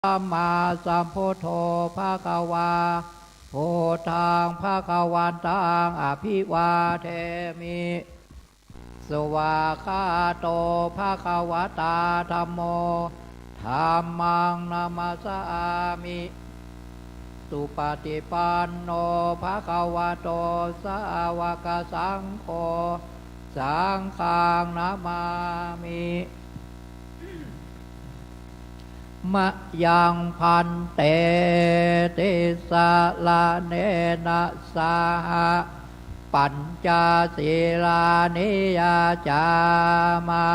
สัมมาสัมพุทโธภะคะวาพุทธังภะคะวันตังอภิวาเทมิสวากขาโตภะคะวะตาธัมโมธัมมังนามัสสามิสุปฏิปันโนภะคะวะโตสาวกสังโฆสังฆังนามามิมะยังพันเตติสาลาเนนะสาหะปัญจศีลานิยาจามา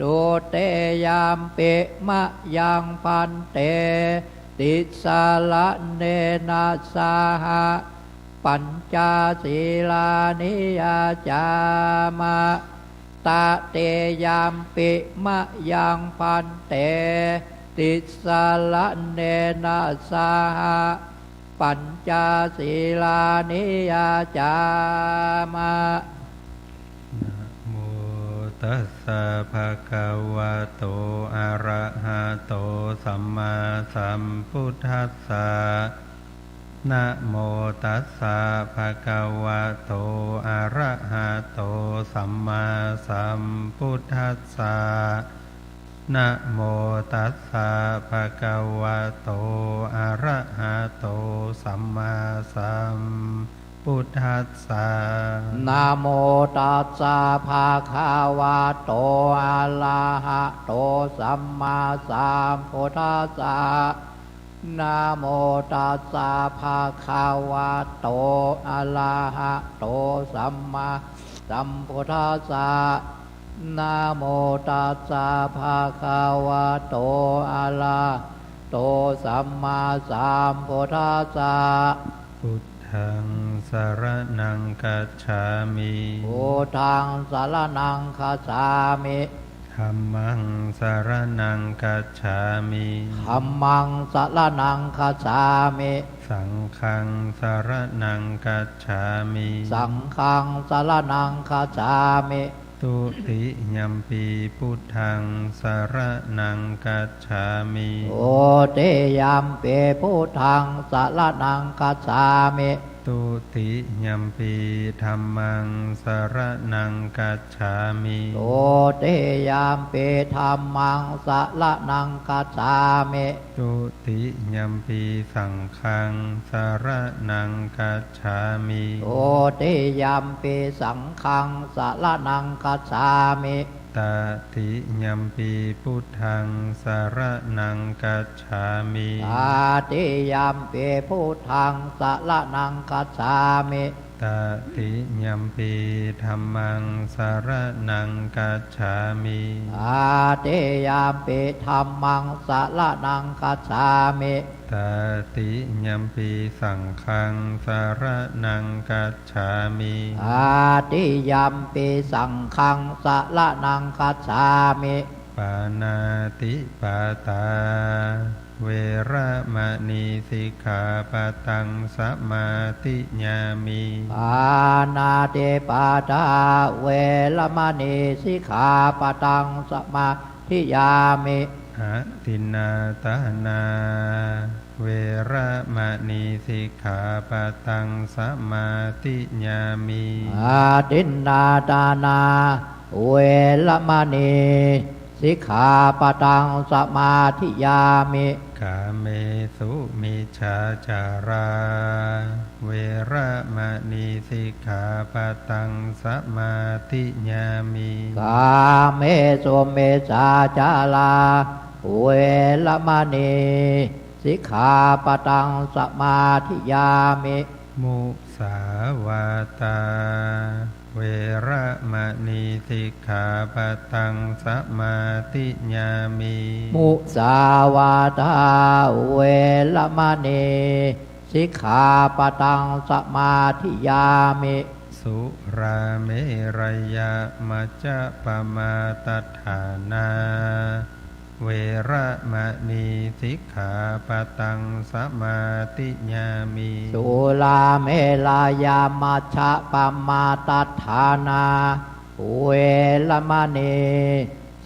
ตุเตยามปิมะยังพันเตติสาลาเนนะสาหะปัญจศีลานิยาจามาตะเตยามปิมะยังพันเตติสาลเนนะสาหะปัญจศีลานิยาจามะนะโมตัสสะภะคะวะโตอะระหะโตสัมมาสัมพุทธัสสะนะโมตัสสะภะคะวะโตอะระหะโตสัมมาสัมพุทธัสสะนะโมตัสสะภะคะวะโตอะระหะโตสัมมาสัมพุทธัสสะนะโมตัสสะภะคะวะโตอะระหะโตสัมมาสัมพุทธัสสะนะโมตัสสะภะคะวะโตอะระหะโตสัมมาสัมพุทธัสสะนะโมตัสสะภะคะวะโตอะระหะโตสัมมาสัมพุทธัสสะพุทธังสรณังคัจฉามิพุทธังสรณังคัจฉามิธัมมังสรณังคัจฉามิธัมมังสรณังคัจฉามิสังฆังสรณังคัจฉามิสังฆังสรณังคัจฉามิตุติยัมปีพุทธังสรณังคัจฉามิโอเตยัมเปพุทธังสรณังคัจฉามิตุติยัมปีธัมมังสรณังคัจฉามิโอเตยัมเปธัมมังสรณังคัจฉามิตุติยัมปีสังฆังสรณังคัจฉามิโอเตยัมเปสังฆังสรณังคัจฉามิตติยัมปีพุทธังสรณังคัจฉามิตติยัมเปพุทธังสรณังคัจฉามิตติยัมปีธัมมังสรณังคัจฉามิตติยัมเปธัมมังสรณังคัจฉามิตติยัมปีสังฆังสรณังคัจฉามิตติยัมเปสังฆังสรณังคัจฉามิปานาติปาตาเวระมณีสิกขาปะทังสมาธิญามิปานาติปาตาเวระมณีสิกขาปะทังสมาธิญามิอะทินนาทานาเวระมณีสิกขาปะทังสมาธิญามิอะทินนาทานาเวระมณีสิกขาปะทังสมาธิญามิกาเมสุมิจฉาจาราเวระมณีสิกขาปะทังสมาธิญามิกาเมสุมิจฉาจาราเวระมณีสิกขาปะทังสมาธิญามิมุสาวาตาเวระมณีสิกขาปะทังสมาธิญามิมุสาวาทาเวระมณีสิกขาปะทังสมาธิญามิสุราเมรยะมัจจปมาตัฏฐานาเวระมณีสิกขาปะทังสมาธิญามิสุราเมรยามัชฌะปมาตัฏฐานาเวระมณี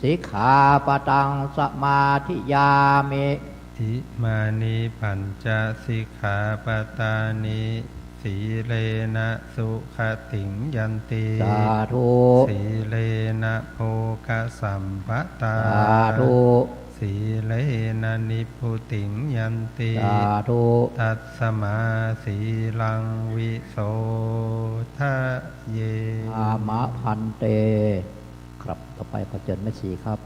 สิกขาปะทังสมาธิญามิ อิมานิปัญจสิกขาปตานิสีเลนะสุขติงยันติสาธุสีเลนะโภคสัมปตาสาธุสีเลนะนิพพุติงยันติสาธุตัสสมาสีลังวิโสทะเยอามะพันเตครับต่อไปขอเชิญแม่ชีครับ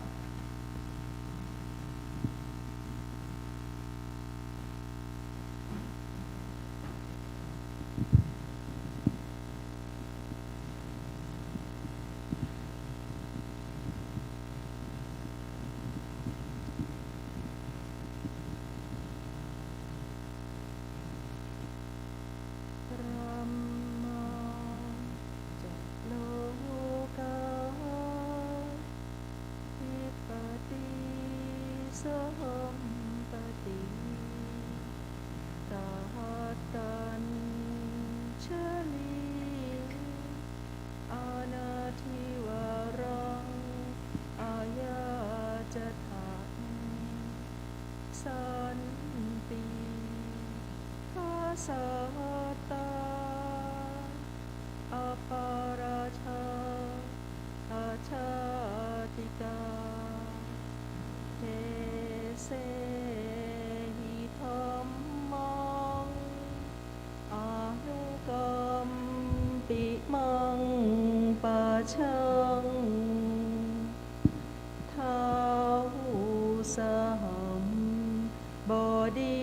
สตาอปาราชาอาชาติกาเทเสหิธรรมังอานุกรรมปิมังปะชังท้าวสหัมบดี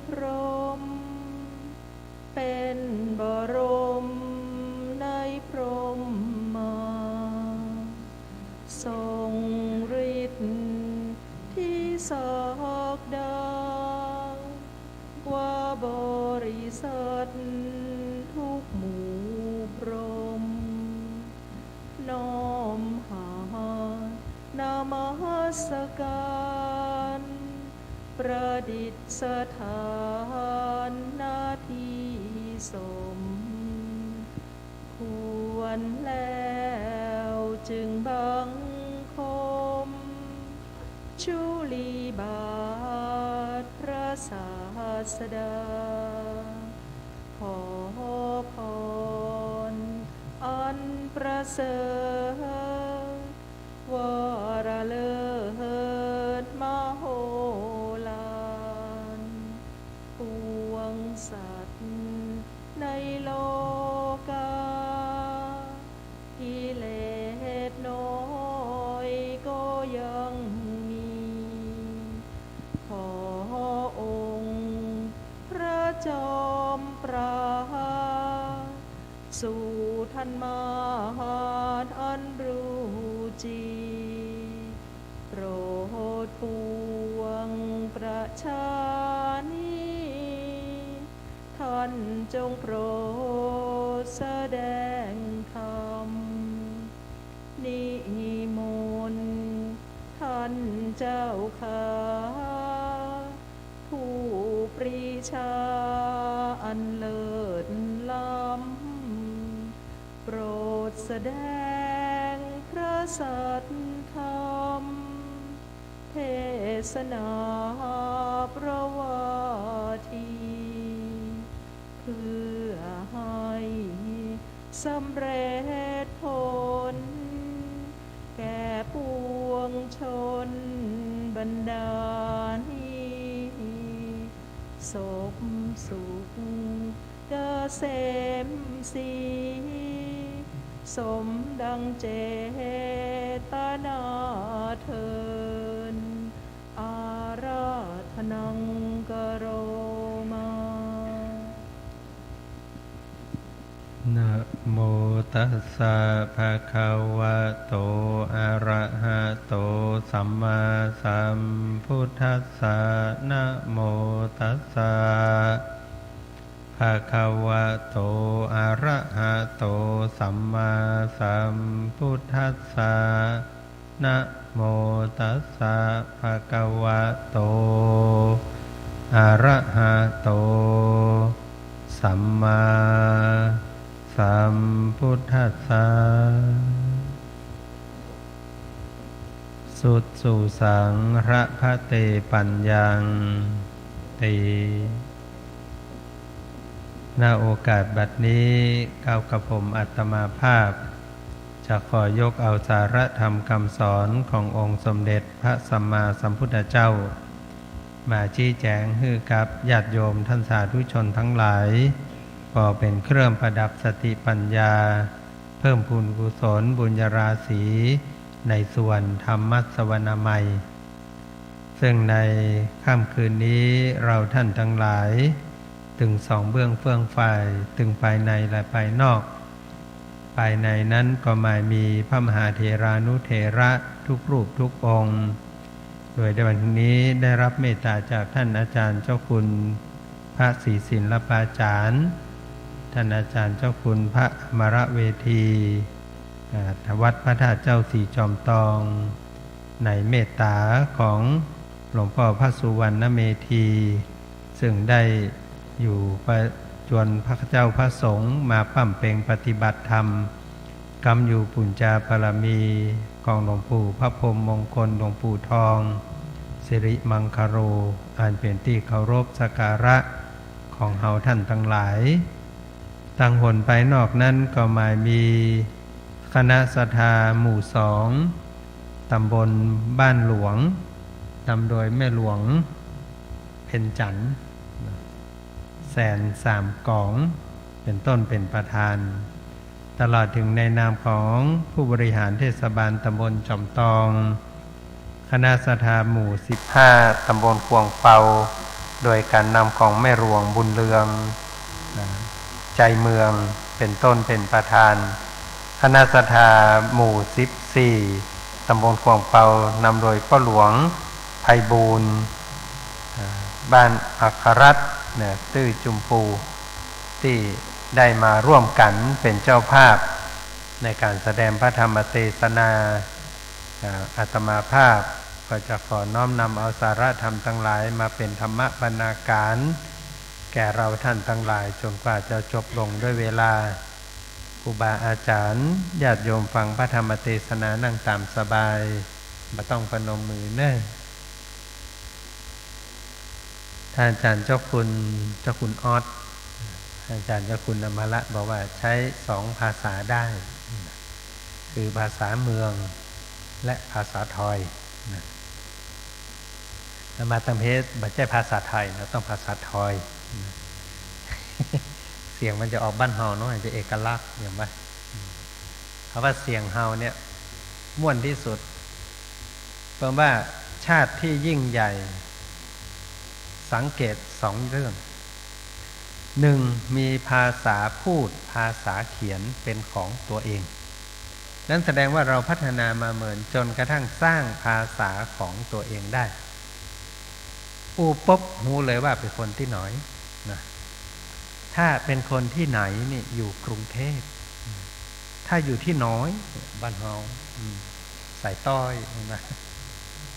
พรหมเป็นบรมในพรหมมาทรงฤทธิ์ที่ศอกดาว่าบริษัททุกหมู่พรหมน้อมหานามสการประดิษฐานหน้าที่สมควรแล้วจึงบังคมชุลีบาทพระศาสดาขอพรอันประเสริฐวรเลิศมโหฬารปวงสัตว์ในโลกากิเลสน้อยก็ยังมีขอองค์พระจอมปราดสู่ท่านมาอันรู้จริงโปรดปวงประชานิท่านจงโปรดแสดงธรรมนิมนต์ท่านเจ้าข้าผู้ปรีชาอันเลิศล้ำโปรดแสดงพระสัทธรรมเทศนาประวาทีเพื่อให้สำเร็จผลแก่ปวงชนบรรดานี้สมสุขเกษมสีสมดังเจตนาเทินอาราธนังกโรมานะโมตัสสะภะคะวะโตอะระหะโตสัมมาสัมพุทธัสสะนะโมตัสสะภะคะวะโตอะระหะโตสัมมาสัมพุทธัสสะนะโมตัสสะภะคะวะโตอะระหะโตสัมมาสัมพุทธัสสะ สุดสู่สังระพะเตปัญญังติณโอกาสบัดนี้ก้าวกระผมอัตมาภาพจะขอยกเอาสาระธรรมคำสอนขององค์สมเด็จพระสัมมาสัมพุทธเจ้ามาชี้แจงให้กับญาติโยมท่านสาธุชนทั้งหลายก็เป็นเครื่องประดับสติปัญญาเพิ่มพูนกุศลบุญญาราศีในส่วนธรรมสวนามัยซึ่งในค่ำคืนนี้เราท่านทั้งหลายถึงสองเบื้องเฟื่องฝ่ายถึงภายในและภายนอกภายในนั้นก็หมายมีพระมหาเถรานุเถระทุกรูปทุกองค์โดยในวันนี้ได้รับเมตตาจากท่านอาจารย์เจ้าคุณพระศรีศิลปาจารย์ท่านอาจารย์เจ้าคุณพระอมรเวทีวัดพระธาตุเจ้าสีจอมตองในเมตตาของหลวงพ่อพระสุวรรณเมธีซึ่งได้อยู่ประจวนพระเจ้าพระสงฆ์มาปั้มเพ็งปฏิบัติธรรมกำอยู่ปุญญาบารมีของหลวงปู่พระพรหมมงคลหลวงปู่ทองสิริมังคโรอันเป็นที่เคารพสักการะของเฮาท่านทั้งหลายตั้งหนไปนอกนั้นก็หมายมีคณะศรัทธาหมู่สองตำบลบ้านหลวงนำโดยแม่หลวงเพ็ญจันทร์แสนสามกองเป็นต้นเป็นประธานตลอดถึงในนามของผู้บริหารเทศบาลตำบลจอมตองคณะศรัทธาหมู่15ตำบลควงเปาโดยการนำของแม่หลวงบุญเรืองใจเมืองเป็นต้นเป็นประธานคณะศรัทธาหมู่14ตำบลควงเปานำโดยพ่อหลวงไพบูลย์บ้านอัครรัตน์ตื้อจุมพูที่ได้มาร่วมกันเป็นเจ้าภาพในการแสดงพระธรรมเทศนาอาตมาภาพก็จะขอน้อมนำเอาสาระธรรมทั้งหลายมาเป็นธรรมบรรณาการแก่เราท่านทั้งหลายจนกว่าจะจบลงด้วยเวลาครูบาอาจารย์ญาติโยมฟังพระธรรมเทศนานั่งตามสบายไม่ต้องพนมมือเน้อท่านอาจารย์เจ้าคุณออสอาจารย์เจ้าคุณอมระบอกว่าใช้2ภาษาได้คือภาษาเมืองและภาษาไทยมาตำเพชรไม่ใช่ภาษาไทยเราต้องภาษาไทยเสียงมันจะออกบ้านเฮาเนาะจะเอกลักษณ์อย่างไรเพราะว่าเสียงเฮาเนี่ยม่วนที่สุดเพราะว่าชาติที่ยิ่งใหญ่สังเกต2เรื่อง1มีภาษาพูดภาษาเขียนเป็นของตัวเองนั่นแสดงว่าเราพัฒนามาเหมือนจนกระทั่งสร้างภาษาของตัวเองได้ปุ๊บหูเลยว่าเป็นคนที่ไหนนะถ้าเป็นคนที่ไหนนี่อยู่กรุงเทพถ้าอยู่ที่น้อยบ้านเฮาสายต้อยนะ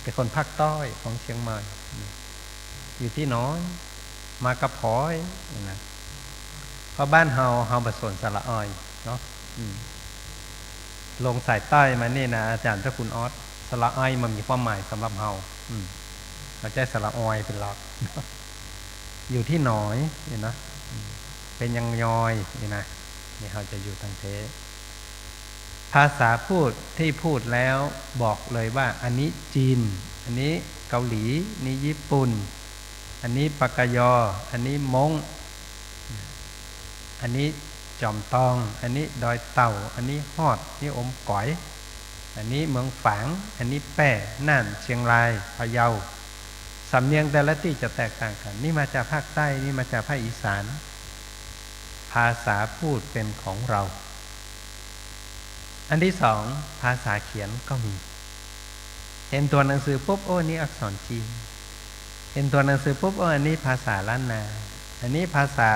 เป็นคนภาคต้อยของเชียงใหม่อยู่ที่น้อยมากระพอยนะเพราะบ้านเฮาผสมสระออยเนาะลงสายใต้มานี่นะอาจารย์เจ้าคุณออสสระออยมันมีความหมายสำหรับเฮาเราใช้สระออยเป็นหลักอยู่ที่น้อยนี่นะเป็นยังยอยนี่นะนี่เขาจะอยู่ทางเทภาษาพูดที่พูดแล้วบอกเลยว่าอันนี้จีนอันนี้เกาหลีนี่ญี่ปุ่นอันนี้ปากยออันนี้มงอันนี้จอมตองอันนี้ดอยเต่าอันนี้ฮอดนี่อมก๋อยอันนี้เมืองฝางอันนี้แป้น่านเชียงรายพะเยาสำเนียงแต่ละที่จะแตกต่างกันนี่มาจากภาคใต้นี่มาจากภาคอีสานภาษาพูดเป็นของเราอันที่2ภาษาเขียนก็มีเห็นตัวหนังสือปุ๊บโอ้นี่อักษรจีนเห็นตัวหนังสือปุ๊บอันนี้ภาษาล้านนาอันนี้ภาษา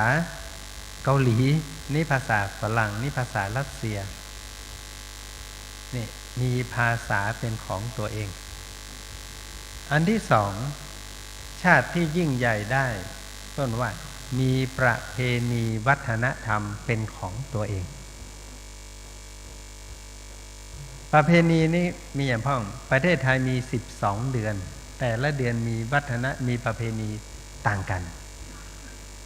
เกาหลีนี่ภาษาฝรั่งนี่ภาษารัสเซียนี่มีภาษาเป็นของตัวเองอันที่2ชาติที่ยิ่งใหญ่ได้ต้นว่ามีประเพณีวัฒนธรรมเป็นของตัวเอง ประเพณีนี้มีอย่างพ้องประเทศไทยมี12เดือนแต่ละเดือนมีวัฒนมีประเพณีต่างกัน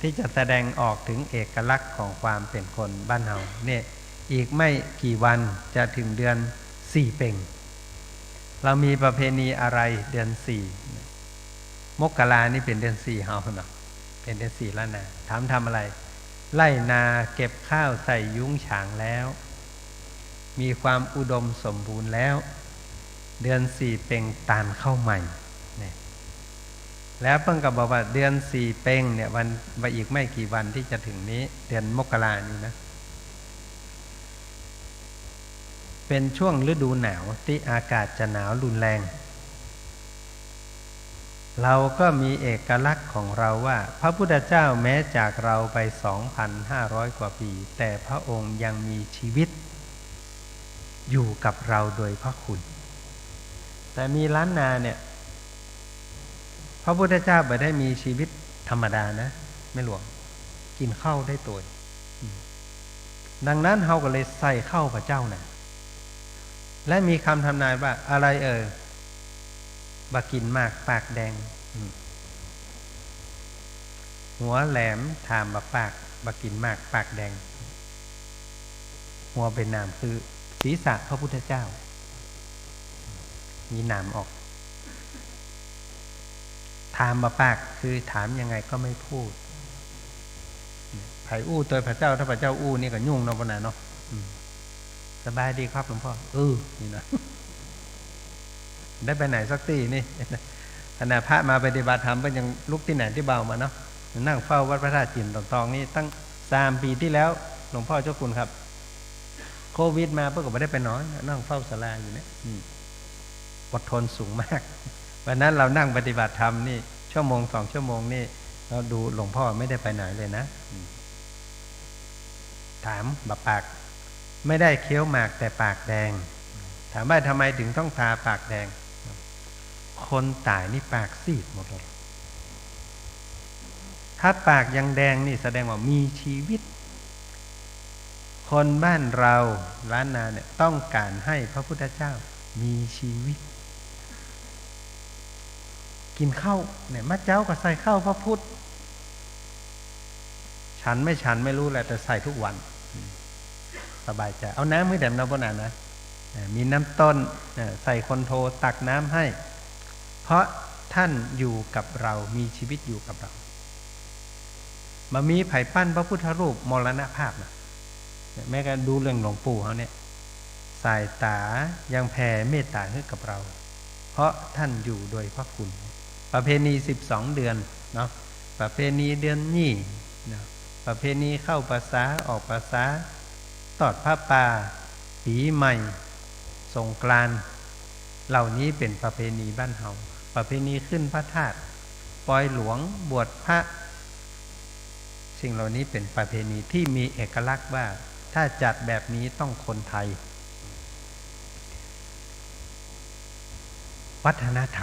ที่จะแสดงออกถึงเอกลักษณ์ของความเป็นคนบ้านเฮาเนี่ยอีกไม่กี่วันจะถึงเดือน4เพ็งเรามีประเพณีอะไรเดือน4มกรานี่เป็นเดือน4เฮาเนาะเป็นเดือน4แล้วนะทำอะไรไล่นาเก็บข้าวใส่ยุ้งฉางแล้วมีความอุดมสมบูรณ์แล้วเดือน4เพ็งตานเข้าใหม่เนี่ยแล้วเพิ่งก็บอกว่าเดือน4เพ็งเนี่ยวันอีกไม่กี่วันที่จะถึงนี้เดือนมกรานี้นะเป็นช่วงฤดูหนาวที่อากาศจะหนาวรุนแรงเราก็มีเอกลักษณ์ของเราว่าพระพุทธเจ้าแม้จากเราไป 2,500 กว่าปีแต่พระองค์ยังมีชีวิตอยู่กับเราโดยพระคุณแต่มีล้านนาเนี่ยพระพุทธเจ้าไม่ได้มีชีวิตธรรมดานะไม่หลวงกินข้าวได้ตัวดังนั้นเฮาก็เลยใส่ข้าวพระเจ้านะและมีคำทำนายว่าอะไรบากินมากปากแดงหัวแหลมถามปากบากินมากปากแดงหัวเป็นนามคือศีรษะพระพุทธเจ้ามีนามออกถามปากคือถามยังไงก็ไม่พูดไผ่อู้ตัวพระเจ้าถ้าพระเจ้าอู้นี่ก็ยุ่งเนาะปนาเนาะสบายดีครับหลวงพ่อนี่นะได้ไปไหนสักทีนี่ขณะพระมาปฏิบัติธรรมก็ยังลุกที่ไหนที่เบามาเนาะนั่งเฝ้าวัดพระธาตุจินตองนี่ตั้ง3 ปีที่แล้วหลวงพ่อเจ้าคุณครับโควิดมาเพื่อก็ไม่ได้ไปนอนนั่งเฝ้าศาลาอยู่เนี่ยอดทนสูงมากวันนั้นเรานั่งปฏิบัติธรรมนี่ชั่วโมง2 ชั่วโมงนี่เราดูหลวงพ่อไม่ได้ไปไหนเลยนะถามปากไม่ได้เคี้ยวหมากแต่ปากแดงถามว่าทำไมถึงต้องทาปากแดงคนตายนี่ปากซีดหมดเลยถ้าปากยังแดงนี่แสดงว่ามีชีวิตคนบ้านเราล้านนาเนี่ยต้องการให้พระพุทธเจ้ามีชีวิตกินข้าวเนี่ยมะเจ้าก็ใส่ข้าวพระพุทธฉันไม่รู้แหละแต่ใส่ทุกวันสบายใจเอาน้ำให้แดมน้ำบนนั้นนะมีน้ำต้นใส่คนโทตักน้ำให้เพราะท่านอยู่กับเรามีชีวิตอยู่กับเรามามีไผ่ปั้นพระพุทธรูปมรณภาพนะแม้กระทั่งดูเรื่องหลวงปู่เขาเนี่ยสายตายังแผ่เมตตาให้กับเราเพราะท่านอยู่โดยพระคุณประเพณี12เดือนเนาะประเพณีเดือนนี้นะประเพณีเข้าพรรษาออกพรรษาตอดผ้าป่าปีใหม่สงกรานต์เหล่านี้เป็นประเพณีบ้านเฮาประเพณีขึ้นพระธาตุปล่อยหลวงบวชพระสิ่งเหล่านี้เป็นประเพณีที่มีเอกลักษณ์ว่าถ้าจัดแบบนี้ต้องคนไทยวัฒนธร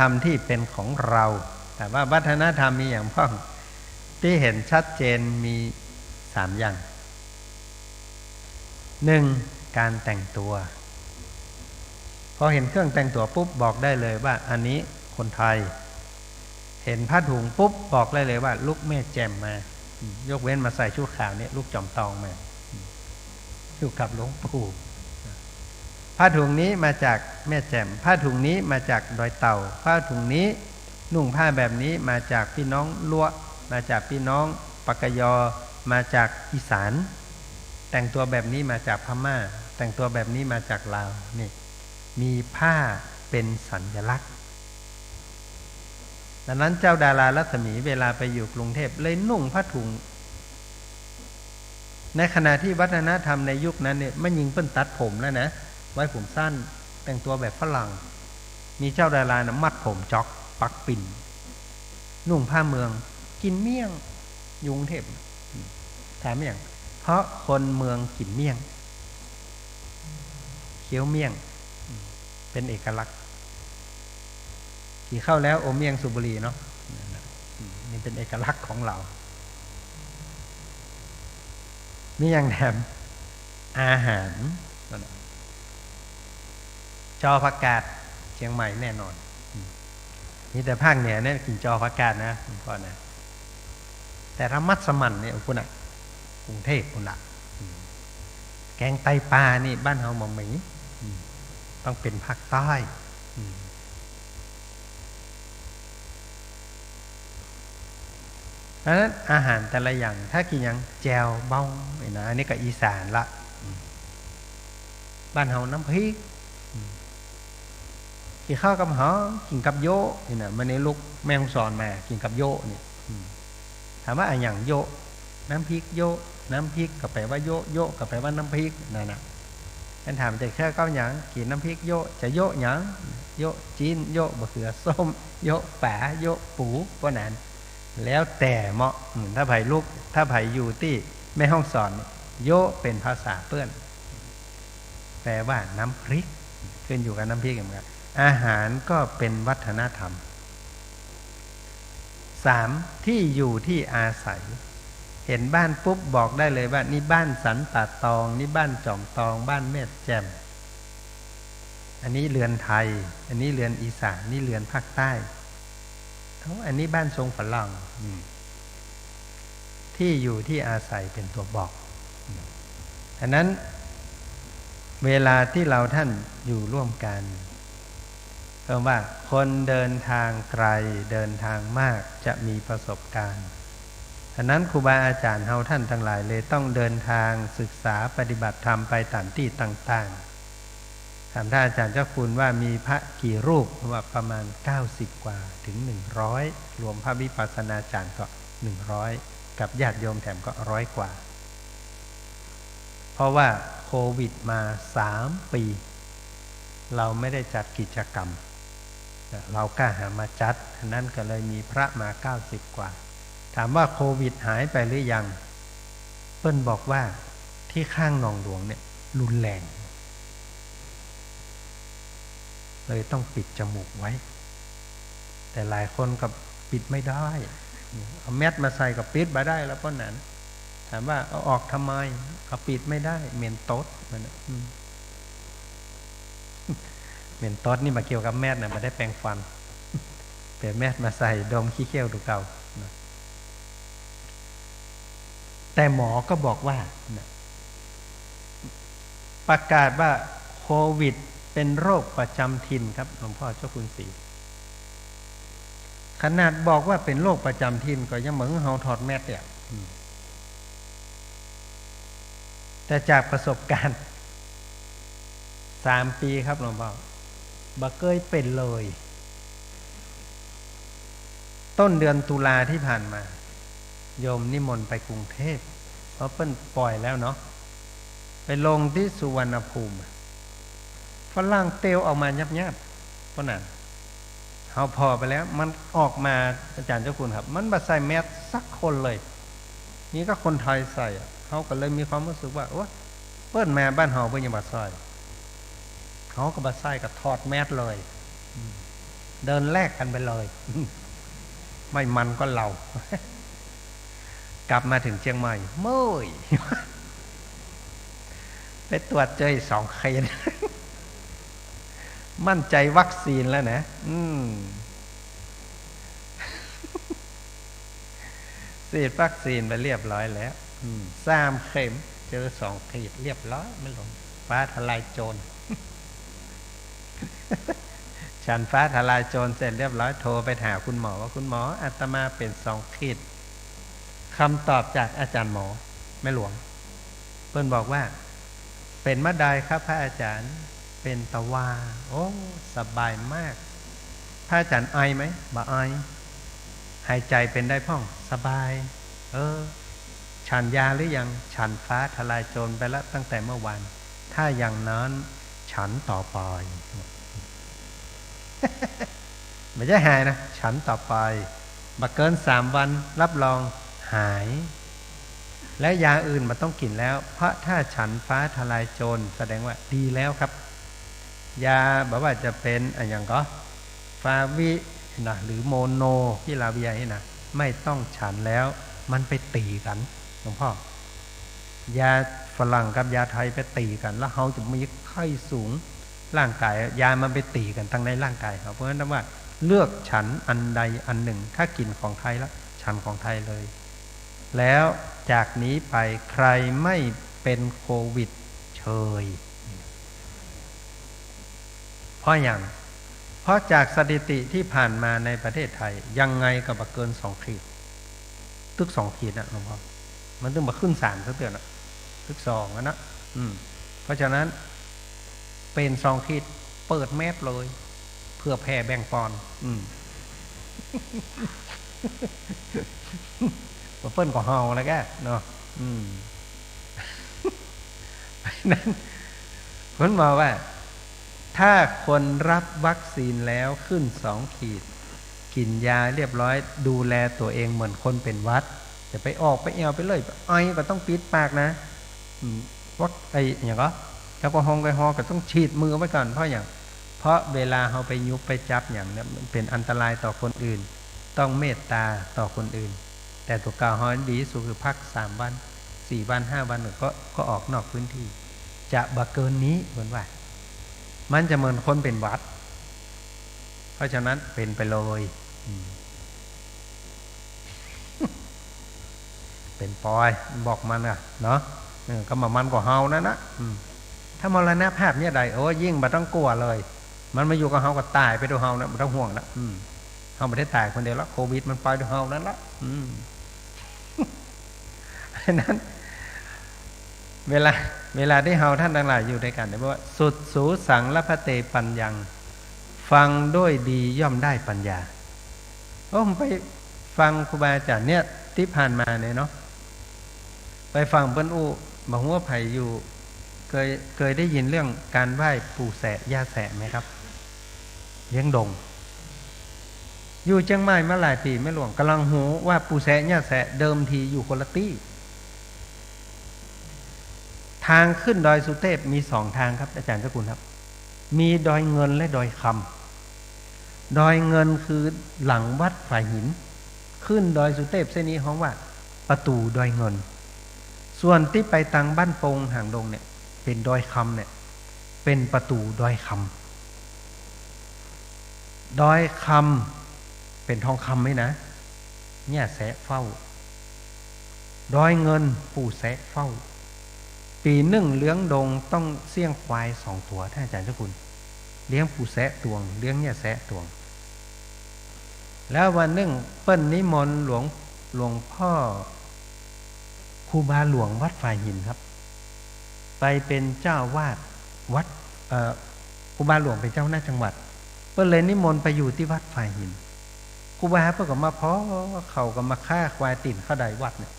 รมที่เป็นของเราแต่ว่าวัฒนธรรมมีอย่างพ้องที่เห็นชัดเจนมี3อย่าง1การแต่งตัวพอเห็นเครื่องแต่งตัวปุ๊บบอกได้เลยว่าอันนี้คนไทยเห็นผ้าถุงปุ๊บบอกได้เลยว่าลูกแม่แจ่มมายกเว้นมาใส่ชุดขาวเนี่ยลูกจอมตองมาอยู่กับหลวงปู่ผ้าถุงนี้มาจากแม่แจ่มผ้าถุงนี้มาจากดอยเต่าผ้าถุงนี้นุ่งผ้าแบบนี้มาจากพี่น้องลัวมาจากพี่น้องปากยอมาจากอีสานแต่งตัวแบบนี้มาจากพม่าแต่งตัวแบบนี้มาจากลาวนี่มีผ้าเป็นสัญลักษณ์ดังนั้นเจ้าดารารัศมีเวลาไปอยู่กรุงเทพเลยนุ่งผ้าถุงในขณะที่วัฒนธรรมในยุคนั้นเนี่ยไม่ยิงเปิ้นตัดผมแล้วนะไว้ผมสั้นแต่งตัวแบบฝรั่งมีเจ้าดารานะมัดผมจ็อกปักปิ่นนุ่งผ้าเมืองกินเมี่ยงยุงเทพถามอย่างเพราะคนเมืองกินเมี่ยงเคี้ยวเมี่ยงเป็นเอกลักษณ์กี่เข้าแล้วอมเมี่ยงสุบุรีเนาะนี่เป็นเอกลักษณ์ของเรามีอย่างแถมอาหาร จอผักกาดเชียงใหม่แน่นอนนี่แต่ภาคเหนือเนี่ยกินจอผักกาดนะคุณพ่อนะแต่ระมัดสมันเนี่ยคุณอ่ะกรุงเทพคุณอ่ะแกงไตปลานี่บ้านเฮาหม่อมหมีต้องเป็นภาคใต้เพราะฉะนั้นอาหารแต่ละอย่างถ้ากินอย่างแจวบ้องนะอันนี้ก็อีสานละบ้านเฮาน้ำพริกกินข้าวกับหอกินกับโยนี่นะมันในลูกแม่งสอนมากินกับโยนี่ถามว่าอะไรอย่างโยน้ำพริกโยน้ำพริกก็แปลว่าโยโยก็แปลว่าน้ำพริกนั่นนะฉันถามแต่แค่ก้าวหยางกินน้ำพริกโยจะโยหยางโยจีนโยบะเขือส้มโยป่าโยปูก็นั้นแล้วแต่เหมาะถ้าไผ่ลูกถ้าไผ่อยู่ที่แม่ห้องสอนโยเป็นภาษาเปื้อนแปลว่าน้ำพริกขึ้นอยู่กับน้ำพริกเหมือนกันอาหารก็เป็นวัฒนธรรม 3. ที่อยู่ที่อาศัยเห็นบ้านปุ๊บบอกได้เลยว่านี่บ้านสันป่าตองนี่บ้านจอมตองบ้านแม่แจ่มอันนี้เรือนไทยอันนี้เรือนอีสานนี่เรือนภาคใต้อันนี้บ้านทรงฝรั่งที่อยู่ที่อาศัยเป็นตัวบอกอันนั้นเวลาที่เราท่านอยู่ร่วมกันก็ว่าคนเดินทางไกลเดินทางมากจะมีประสบการณ์ฉะนั้นครูบาอาจารย์เฮาท่านทั้งหลายเลยต้องเดินทางศึกษาปฏิบัติธรรมไปตามที่ต่างๆถามท่านอาจารย์เจ้าคุณว่ามีพระกี่รูปว่าประมาณ90กว่าถึง100รวมพระวิปัสสนาจารย์ก็100กับญาติโยมแถมก็100กว่าเพราะว่าโควิดมา3ปีเราไม่ได้จัดกิจกรรมเรากล้าหามาจัดนั้นก็เลยมีพระมา90กว่าถามว่าโควิดหายไปหรือยังเปิ้ลบอกว่าที่ข้างหนองหลวงเนี่ยรุนแรงเลยต้องปิดจมูกไว้แต่หลายคนก็ปิดไม่ได้เอาแมสมาใส่กับปิดมาได้แล้วเพราะนั้นถามว่าเอาออกทำไมเอาปิดไม่ได้เหม็นโต๊ดมันเหม็นโต๊ดนี่มาเกี่ยวกับแมสนะมาได้แปรงฟันเปลี่ยนแมสมาใส่ดมขี้เขี้ยวดูเก่าแต่หมอก็บอกว่าประกาศว่าโควิดเป็นโรคประจำถิ่นครับหลวงพ่อเจ้าคุณศรีขนาดบอกว่าเป็นโรคประจำถิ่นก็ยังเหมือนเฮาถอดแมสเนี่ยแต่จากประสบการณ์3 ปีครับหลวงพ่อบ่เคยเป็นเลยต้นเดือนตุลาที่ผ่านมาโยมนิมนต์ไปกรุงเทพเพราะเปิ้นปล่อยแล้วเนาะไปลงที่สุวรรณภูมิฝรั่งเตลออกมายับๆเพราะนั้นเขาพอไปแล้วมันออกมาอาจารย์เจ้าคุณครับมันบ่ใส่แมสสักคนเลยนี่ก็คนไทยใส่เขาก็เลยมีความรู้สึกว่าโอ้เปิ้นมาบ้านเฮาเพิ่นยังบ่ใส่เขาก็บ่ใส่ก็ถอดแมสเลยเดินแลกกันไปเลยไม่มันก็เรากลับมาถึงเชียงใหม่เมื่อยไปตรวจเจอ2 เข็มมั่นใจวัคซีนแล้วนะฉีดวัคซีนไปเรียบร้อยแล้ว3 เข็มเจอ2 ขีดเรียบร้อยไม่ลงฟ้าทลายโจรฉันฟ้าทลายโจรเสร็จเรียบร้อยโทรไปหาคุณหมอว่าคุณหมออาตมาเป็น2 ขีดคำตอบจากอาจารย์หมอแม่หลวงเพิ่นบอกว่าเป็นมะไดครับพระอาจารย์เป็นตะวาโอ้สบายมากพระอาจารย์ไอไหมบ่ไอหายใจเป็นได้พ่องสบายฉันยาหรือยังฉันฟ้าทลายโจรไปแล้วตั้งแต่เมื่อวานถ้าอย่างนั้นฉันต่อไปไม่ใช่หายนะฉันต่อไปบักเกิน3 วันรับรองหายและยาอื่นมันต้องกินแล้วเพราะถ้าฉันฟ้าทลายโจรแสดงว่าดีแล้วครับยาบอกว่าจะเป็นอย่างก็ฟาวินะหรือโมโนพิลาเวียนี่นะไม่ต้องฉันแล้วมันไปตีกันหลวงพ่อ ยาฝรั่งกับยาไทยไปตีกันแล้วเขาจะมีไข้สูงร่างกายยามันไปตีกันทั้งในร่างกายครับเพราะฉะนั้นว่าเลือกฉันอันใดอันหนึ่งถ้ากินของไทยแล้วฉันของไทยเลยแล้วจากนี้ไปใครไม่เป็นโควิดเฉยเพราะอย่างเพราะจากสถิติที่ผ่านมาในประเทศไทยยังไงก็บ่เกิน2 ขีดตึก2 ขีดนะหลวงพ่อมันต้องมาขึ้น3ซะเตือนนะตึก2นะเพราะฉะนั้นเป็น2 ขีดเปิดแมพเลยเพื่อแผ่แบ่งปอนมาเปิ้นของเฮาแล้วแกเนาะนั้นผมบอกว่าถ้าคนรับวัคซีนแล้วขึ้น2 ขีดกินยาเรียบร้อยดูแลตัวเองเหมือนคนเป็นหวัดจะไปออกไปแอวไปเลยไอก็ต้องปิดปากนะวัคไออย่างก็แอลกอฮอล์ก็ต้องฉีดมือไว้ก่อนเพราะเวลาเราไปยุบไปจับอย่างนี้มันเป็นอันตรายต่อคนอื่นต้องเมตตาต่อคนอื่นแต่ตัวกาวฮอนดีสุดคือพัก3 วัน4 วัน5 วันก็ออกนอกพื้นที่จะบ่เกินนี้เหมือนว่ามันจะเหมือนคนเป็นหวัดเพราะฉะนั้นเป็นไปเลยเป็นปอยบอกมันอ่ะเนาะก็มามันกว่าเฮานั่นนะถ้ามรณภาพเนี่ยใดโอ้ยิ่งบ่ต้องกลัวเลยมันมาอยู่กับเฮาก็ตายไปด้วยเฮานะบ่ต้องห่วงนะเฮาไม่ได้ตายคนเดียวละโควิดมันไปด้วยเฮานั่นละนั้นเวลาที่เฮาท่านทั้งหลายอยู่ด้วยกันเนี่ยบอกว่าสุดสูสังละพะเตปัญญังฟังด้วยดีย่อมได้ปัญญาผมไปฟังครูบาอาจารย์เนี่ยที่ผ่านมาเนี่ยเนาะไปฟังเปิ้นอู้บ่ฮู้ว่าไผอยู่เคยได้ยินเรื่องการไหว้ปู่แสะย่าแสะไหมครับเลี้ยงดงอยู่เชียงใหม่มาหลายปีไม่หลวงกำลังหูว่าปู่แสะย่าแสะเดิมทีอยู่คนละที่ทางขึ้นดอยสุเทพมี2 ทางครับอาจารย์เจ้าคุณครับมีดอยเงินและดอยคำดอยเงินคือหลังวัดฝ่ายหินขึ้นดอยสุเทพเส้นนี้ฮ้องว่าประตูดอยเงินส่วนที่ไปทางบ้านโปงห่างดงเนี่ยเป็นดอยคำเนี่ยเป็นประตูดอยคำดอยคำเป็นทองคำไหมนะเนี่ยแสะเฝ้าดอยเงินปู่แสะเฝ้าปีหนึ่งเลี้ยงดงต้องเสี่ยงควาย2 ตัวท่านอาจารย์เจ้าคุณเลี้ยงปู่แสะตวงเลี้ยงเนี่ยแสะตวงแล้ววันหนึ่งเปิ้นนิมนต์หลวงพ่อครูบาหลวงวัดฝ่ายหินครับไปเป็นเจ้าวาดวัดครูบาหลวงเป็นเจ้าหน้าจังหวัดเปิ้นเลยนิมนต์ไปอยู่ที่วัดฝ่ายหินครูบาเพิ่นก็มาเพาะเขาก็มาฆ่าควายติ่นเข้าใดวัดเนี่ย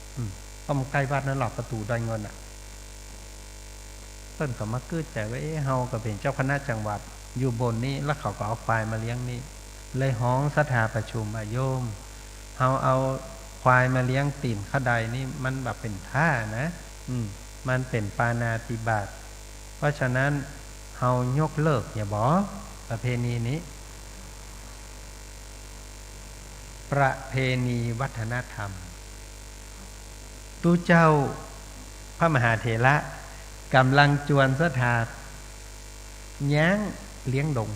ก็มาใกล้วัดนั่นหรอกประตูดอยเงินเปิ้นก็มาคืดแต่ว่าเฮาก็เป็นเจ้าคณะจังหวัดอยู่บนนี้แล้วเขาก็เอาควายมาเลี้ยงนี่เลยฮ้องสถาประชุมโยมเฮาเอาควายมาเลี้ยงติ่นเข้าใดนี่มันแบบเป็นท่านะมันเป็นปาณาติบาตเพราะฉะนั้นเฮายกเลิกอย่าบอกประเพณีนี้ประเพณีวัฒนธรรมตู้เจ้าพระมหาเถระกำลังจวนสถาย้างเลี้ยงดง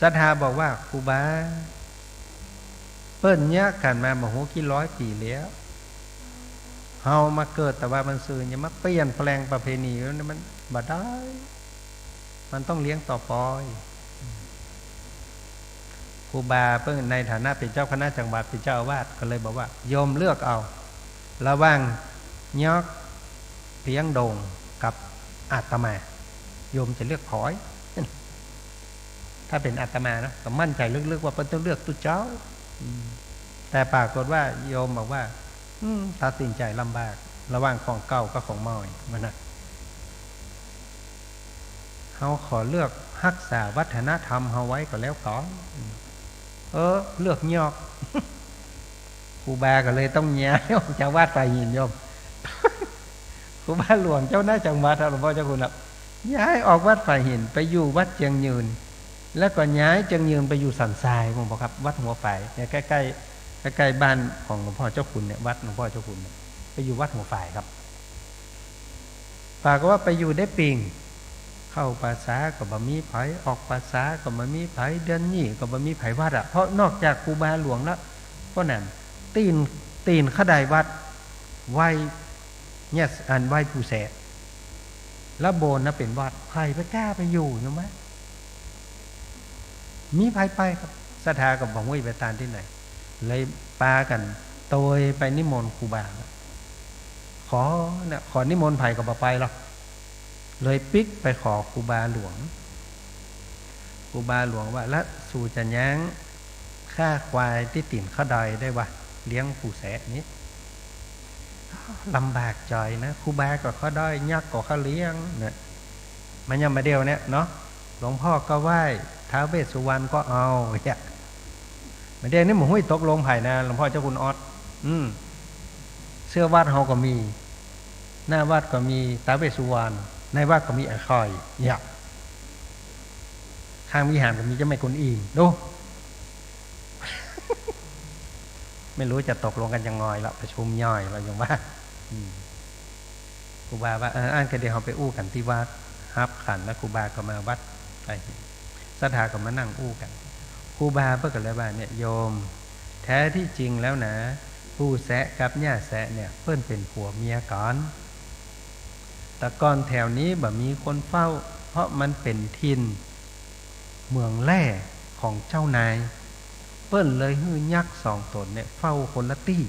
สถาบอกว่าครูบาเปิ้นเนี้ยกันมาบ่ฮู้กี่ร้อยปีแล้วเฮามาเกิดแต่ว่ามันซื่ออย่ามาเปลี่ยนแปลงประเพณีแล้วมันบ่ได้มันต้องเลี้ยงต่อไปครูบาเพิ่งในฐานะเป็นเจ้าคณะจังหวัดเป็นเจ้าอาวาสก็เลยบอกว่าโยมเลือกเอาระหว่างยอกเลี้ยงดงกับอาตมาโยมจะเลือกผอยถ้าเป็นอาตมานะก็มั่นใจลึกๆว่าเพิ่นต้องเลือกตุเจ้าแต่ปรากฏว่าโยมบอกว่าตัดสินใจลำบากระหว่างของเก่ากับของใหม่มันนะเฮาขอเลือกรักษาวัฒนธรรมเฮาไว้ก็แล้วก่อนเลือกยอกครูบาก็เลยต้องย้ายออกจากวัดฝ่ายหินโยมครูบาหลวงเจ้าหน้าจังหวัดหลวงพ่อเจ้าคุณครับย้ายออกวัดฝ่ายหินไปอยู่วัดเจียงยืนแล้วก็ย้ายเจียงยืนไปอยู่สันทรายผมบอกครับวัดหัวฝ่ายเนี่ยใกล้บ้านของหลวงพ่อเจ้าคุณเนี่ยวัดหลวงพ่อเจ้าคุณเนี่ยไปอยู่วัดหัวฝ่ายครับ ปากว่าไปอยู่ได้ปิงเข้าภาษาก็บ่มีไผออกภาษาก็บ่มีไผเดือนนี้ก็บ่มีไผวัดเพราะนอกจากครูบาหลวงแล้วเพราะนั้นตีนขดายวัดไหวเนี่ยอันไหวผู้แสแล้วโบนนะเป็นวัดใครไปกล้าไปอยู่ใช่ไหมมีไผไปครับศรัทธากับบ่งวิไปตานที่ไหนเลยปากันโตยไปนิมนต์ครูบาขอนิมนต์ไผ่ก็บ่ไปหรอกเลยปิกไปขอครูบาหลวงว่าแล้วสู่จะยั้งฆ่าควายที่ติ่นข้าดอยได้วะเลี้ยงผู้แสนี้ลำบากใจนะครูบาก็ข้าดอยยักษ์ก็ข้าเลี้ยงเนี่ยมันยังมาเดียวเนี่ยเนาะหลวงพ่อก็ไหว้ท้าวเวสสุวรรณก็เอาเนี่ยมาเดียวนี่หมูหุ้ยตกลงไผ่นะหลวงพ่อเจ้าคุณออสเสื้อวัดเฮาก็มีหน้าวัดก็มีท้าวเวสสุวรรณในวัดก็มีไอ้คอยเนี่ยข้างวิหารก็มีเจ้าแม่กุนอิมดู ไม่รู้จะตกลงกันยังไงละประชุมย่อยเราอย่างว่าครูบาว่าอ่านกันเดี๋ยวเราไปอู้กันที่วัดฮับขันแล้วครูบาก็มาวัดไปศรัทธาก็มานั่งอู้กันครูบาเพื่อกันเลยว่าเนี่ยโยมแท้ที่จริงแล้วนะผู้แสะกับย่าแสะเนี่ยเพิ่นเป็นผัวเมียก่อนแต่ก่อนแถวนี้บ่มีคนเฝ้าเพราะมันเป็นทินเมืองแร่ของเจ้านายเปิ้นเลยฮื้อยักษ์สองตนเนี่ยเฝ้าคนละตี้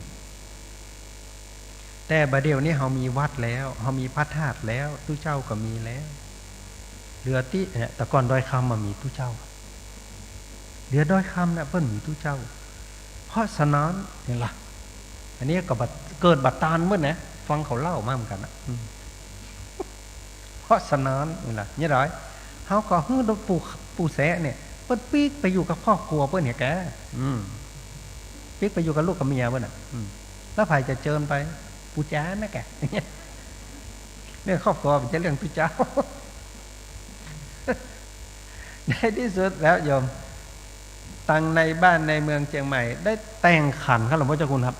แต่บัดเดี๋ยวนี้เฮามีวัดแล้วเฮามีพระธาตุแล้วตู้เจ้าก็มีแล้วเรือตี้เนี่ยแต่ก่อนดอยคำมามีตู้เจ้าเรือดอยคำน่ะเปิ้นมีตู้เจ้าเพราะฉะนั้นนี่ล่ะอันนี้ก็เกิดบัดตาลเมื่อนะฟังเขาเล่ามาเหมือนกันนะเพราะฉะนั้นนี่ล่ะเนี่ยร้อยเฮาก็ฮื้อดอกปู่แสะเนี่ยเปิ้นปีกไปอยู่กับครอบครัวเปิ้นเนี่ยแกปีกไปอยู่กับลูกกับเมียเปิ้นน่ะแล้วไผจะเจิญไปปู่จ๋านะแกเรื่องครอบครัวเป็นเรื่องปู่เจ้าในที่สุดแล้วโยมตั้งในบ้านในเมืองเชียงใหม่ได้แต่งขันครับหลวงพ่อเจ้าคุณครับ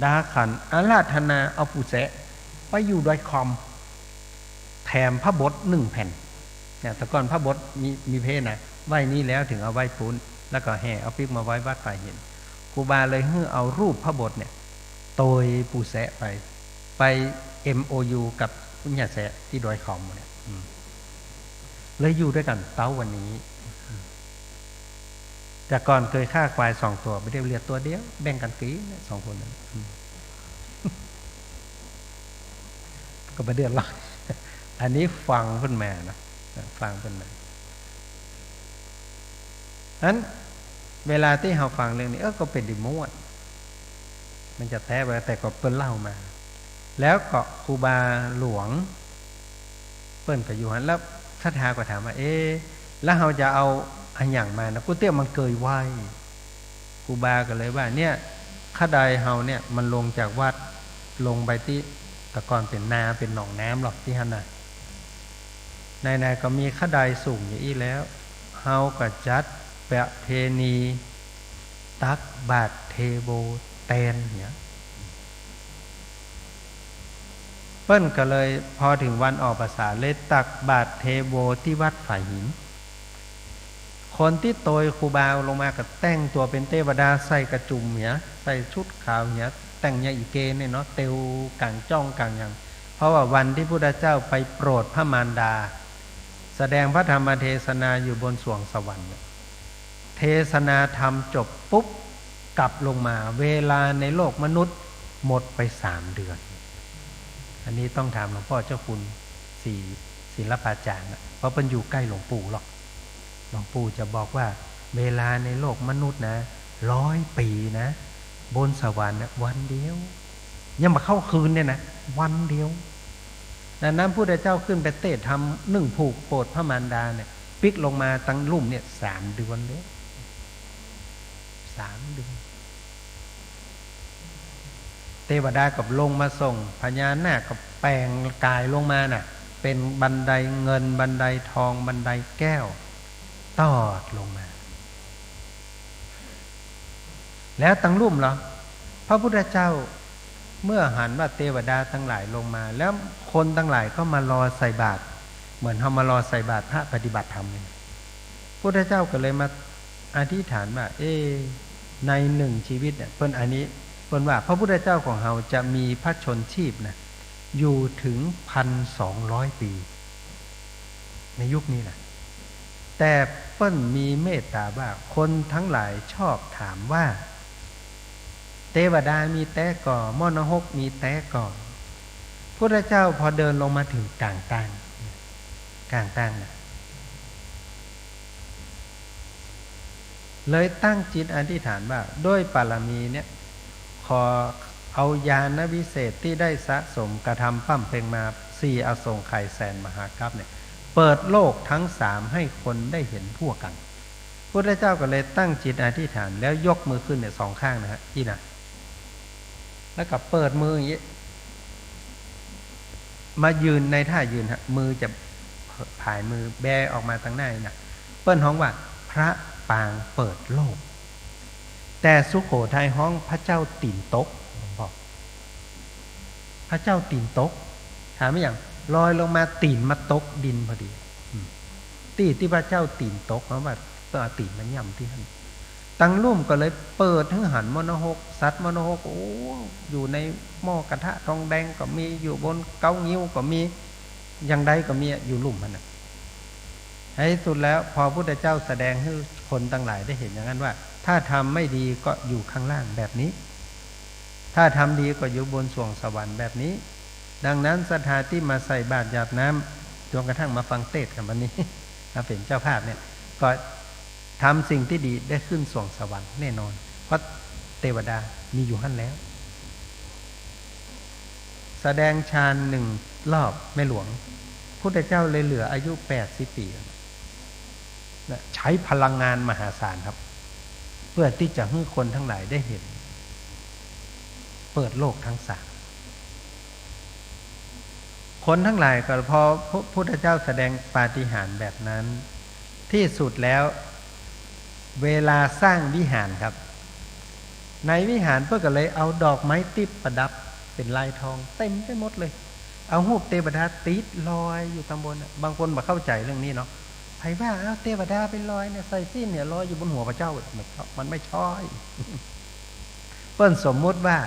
ดาขันอาราธนาเอาปู่แสะไปอยู่ดอยคอมแถมพระบท1 แผ่นเนี่ยแต่ก่อนพระบทมีเพศนะไหว้นี้แล้วถึงเอาไหว้ปุ้นแล้วก็แห่เอาปิ๊กมาไว้วัดป่าหินครูบาเลยให้เอารูปพระบทเนี่ยโตยปู่แสะไป MOU กับคุณย่าแสะที่ดอยคอมเนี่ยเลยอยู่ด้วยกันเต้าวันนี้แต่ก่อนเคยฆ่าควาย2 ตัวไม่ได้เรียกตัวเดียวแบ่งกันกี่2 คนนั้นก็มาเดือดร้อนอันนี้ฟังเพิ่นมานะฟังเพิ่นมานั้นเวลาที่เราฟังเรื่องนี้ก็เป็นดิมวดมันจะแท้ไปแต่ก็เปิ้นเล่ามาแล้วก็ครูบาหลวงเปิ้นก็อยู่หันแล้วศรัทธาก็ถามว่าแล้วเราจะเอาอันอย่างมานะกูเตี้ยมันเกยไหวครูบาก็เลยว่าเนี่ยข้าใดเฮาเนี่ยมันลงจากวัดลงไปที่แต่ก่อนเป็นนาเป็นหนองน้ำหรอกที่หั่นน่ะในก็มีข้าใดสูงอย่างนี้แล้วเฮาก็จัดประเพณีตักบาตรเทโบแตนเนี่ยเปิ้นก็เลยพอถึงวันออกพรรษาเลยตักบาตรเทโบที่วัดฝ่ายหินคนที่โตยครูบาลงมาก็แต่งตัวเป็นเทวดาใส่กระจุมเนี่ยใส่ชุดขาวเนี่ยแต่งอย่างอีเกเนี่ยเนาะเตวกางจ้องกางอย่างเพราะว่าวันที่พุทธเจ้าไปโปรดพระมารดาแสดงพระธรรมเทศนาอยู่บนสวงสวรรค์เทศนาธรรมจบปุ๊บกลับลงมาเวลาในโลกมนุษย์หมดไป3 เดือนอันนี้ต้องถามหลวงพ่อเจ้าคุณศิลปาจารย์เพราะเป็นอยู่ใกล้หลวงปู่หรอกหลวงปู่จะบอกว่าเวลาในโลกมนุษย์นะ100 ปีนะบนสวรรค์นะวันเดียวยังมาเข้าคืนเนี่ยนะวันเดียวดังนั้นพุทธเจ้าขึ้นไปเทศทำ1 ผูกโปรดพระมารดาเนี่ยปิกลงมาตั้งลุ่มเนี่ย3 เดือนเลย3 เดือนเทวดากับลงมาส่งพญานาคกับแปลงกายลงมาน่ะเป็นบันไดเงินบันไดทองบันไดแก้วตอดลงมาแล้วตั้งลุ่มเหรอพระพุทธเจ้า เมื่อหันว่าเทวดาทั้งหลายลงมาแล้วคนทั้งหลายก็มารอใส่บาตรเหมือนเขามารอใส่บาตรพระปฏิบัติธรรมเลยพุทธเจ้าก็เลยมาอธิษฐานว่าในหนึ่งชีวิตเนี่ยเพิ่นอันนี้เพิ่นว่าพระพุทธเจ้าของเราจะมีพระชนชีพนะอยู่ถึง 1,200 ปีในยุคนี้นะแต่เปิ้นมีเมตตาว่าคนทั้งหลายชอบถามว่าเทวดามีแต่ก่อมนหกมีแต่ก่อพระเจ้าพอเดินลงมาถึงกลางนะเลยตั้งจิตอธิษฐานว่าด้วยบารมีเนี่ยขอเอาญาณวิเศษที่ได้สะสมกระทำปั้มเพ็งมา4อสงไขยแสนมหากัปเนี่ยเปิดโลกทั้ง3ให้คนได้เห็นทั่วกันพระเจ้าก็เลยตั้งจิตอธิษฐานแล้วยกมือขึ้นเนี่ย2ข้างนะฮะที่นะแล้วก็เปิดมืออย่างนี้มายืนในท่ายืนฮะมือจะผายมือแบออกมาทางหน้านี่นะเปิ้นฮ้องว่าพระปางเปิดโลกแต่สุโขทัยฮ้องพระเจ้าตีนตกบอกพระเจ้าตีนตกถามไม่อย่างลอยลงมาตีนมาตกดินพอดีตีที่พระเจ้าตีนตกเพราะว่าตัวตีนมันย่ำที่นั่นตังลุ่มก็เลยเปิดทั้งหันมโนหกสัตว์มโนหกอยู่ในหม้อกระทะทองแดงก็มีอยู่บนเก้างิ้วก็มีอย่างใดก็มีอยู่ลุ่มมันให้สุดแล้วพอพุทธเจ้าแสดงให้คนต่างหลายได้เห็นอย่างนั้นว่าถ้าทำไม่ดีก็อยู่ข้างล่างแบบนี้ถ้าทำดีก็อยู่บนสวงสวรรค์แบบนี้ดังนั้นศรัทธาที่มาใส่บาตรหยาดน้ำจนกระทั่งมาฟังเทศน์กันวันนี้มาเป็นเจ้าภาพเนี่ยก็ทำสิ่งที่ดีได้ขึ้นสวงสวรรค์แน่นอนเพราะเทวดามีอยู่หั่นแล้วแสดงฌาน1 รอบแม่หลวงพุทธเจ้าเลยเหลืออายุ80 ปีใช้พลังงานมหาศาลครับเพื่อที่จะให้คนทั้งหลายได้เห็นเปิดโลกทั้ง3คนทั้งหลายก็พอพระพุทธเจ้าแสดงปาฏิหาริย์แบบนั้นที่สุดแล้วเวลาสร้างวิหารครับในวิหารเพื่อก็เลยเอาดอกไม้ติดประดับเป็นลายทองเต็มไปหมดเลยเอารูปเทวดาติดลอยอยู่ตำบลบางคนบ่เข้าใจเรื่องนี้เนาะไผว่าเอาเทวดาเป็นลอยเนี่ยใส่สิ้นเนี่ยลอยอยู่บนหัวพระเจ้ามันไม่ใช่เปิ้นสมมุติว่า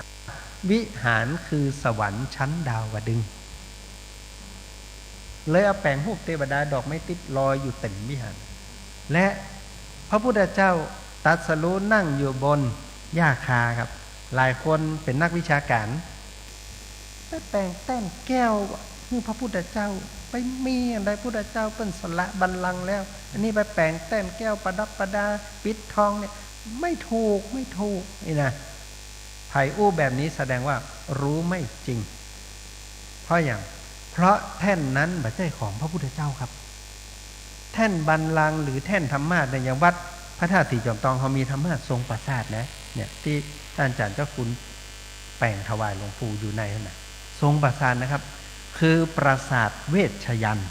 วิหารคือสวรรค์ชั้นดาวดึงส์เลยเอาแปลงรูปเทวดาดอกไม้ติดลอยอยู่เต็มวิหารและพระพุทธเจ้าตรัสรู้นั่งอยู่บนหญ้าคาครับหลายคนเป็นนักวิชาการไปแปลงแต้มแก้วคือพระพุทธเจ้าไปมีอะไรพระพุทธเจ้าเป็นสละบัลลังก์แล้วอันนี้ไปแปลงแต้มแก้วประดับประดาปิดทองเนี่ยไม่ถูกนี่นะไผ่อู้แบบนี้แสดงว่ารู้ไม่จริงเพราะแท่นนั้นไม่ใช่ของพระพุทธเจ้าครับแท่นบัลลังก์หรือแท่นธรรมาสน์ในอย่างวัดพระธาตุสีจอมทองเขามีธรรมาสน์ทรงปราสาทนะเนี่ยที่ท่านอาจารย์เจ้าคุณแปลงถวายหลวงปู่อยู่ในนั่นน่ะทรงปราสาทนะครับคือปราสาทเวชยันต์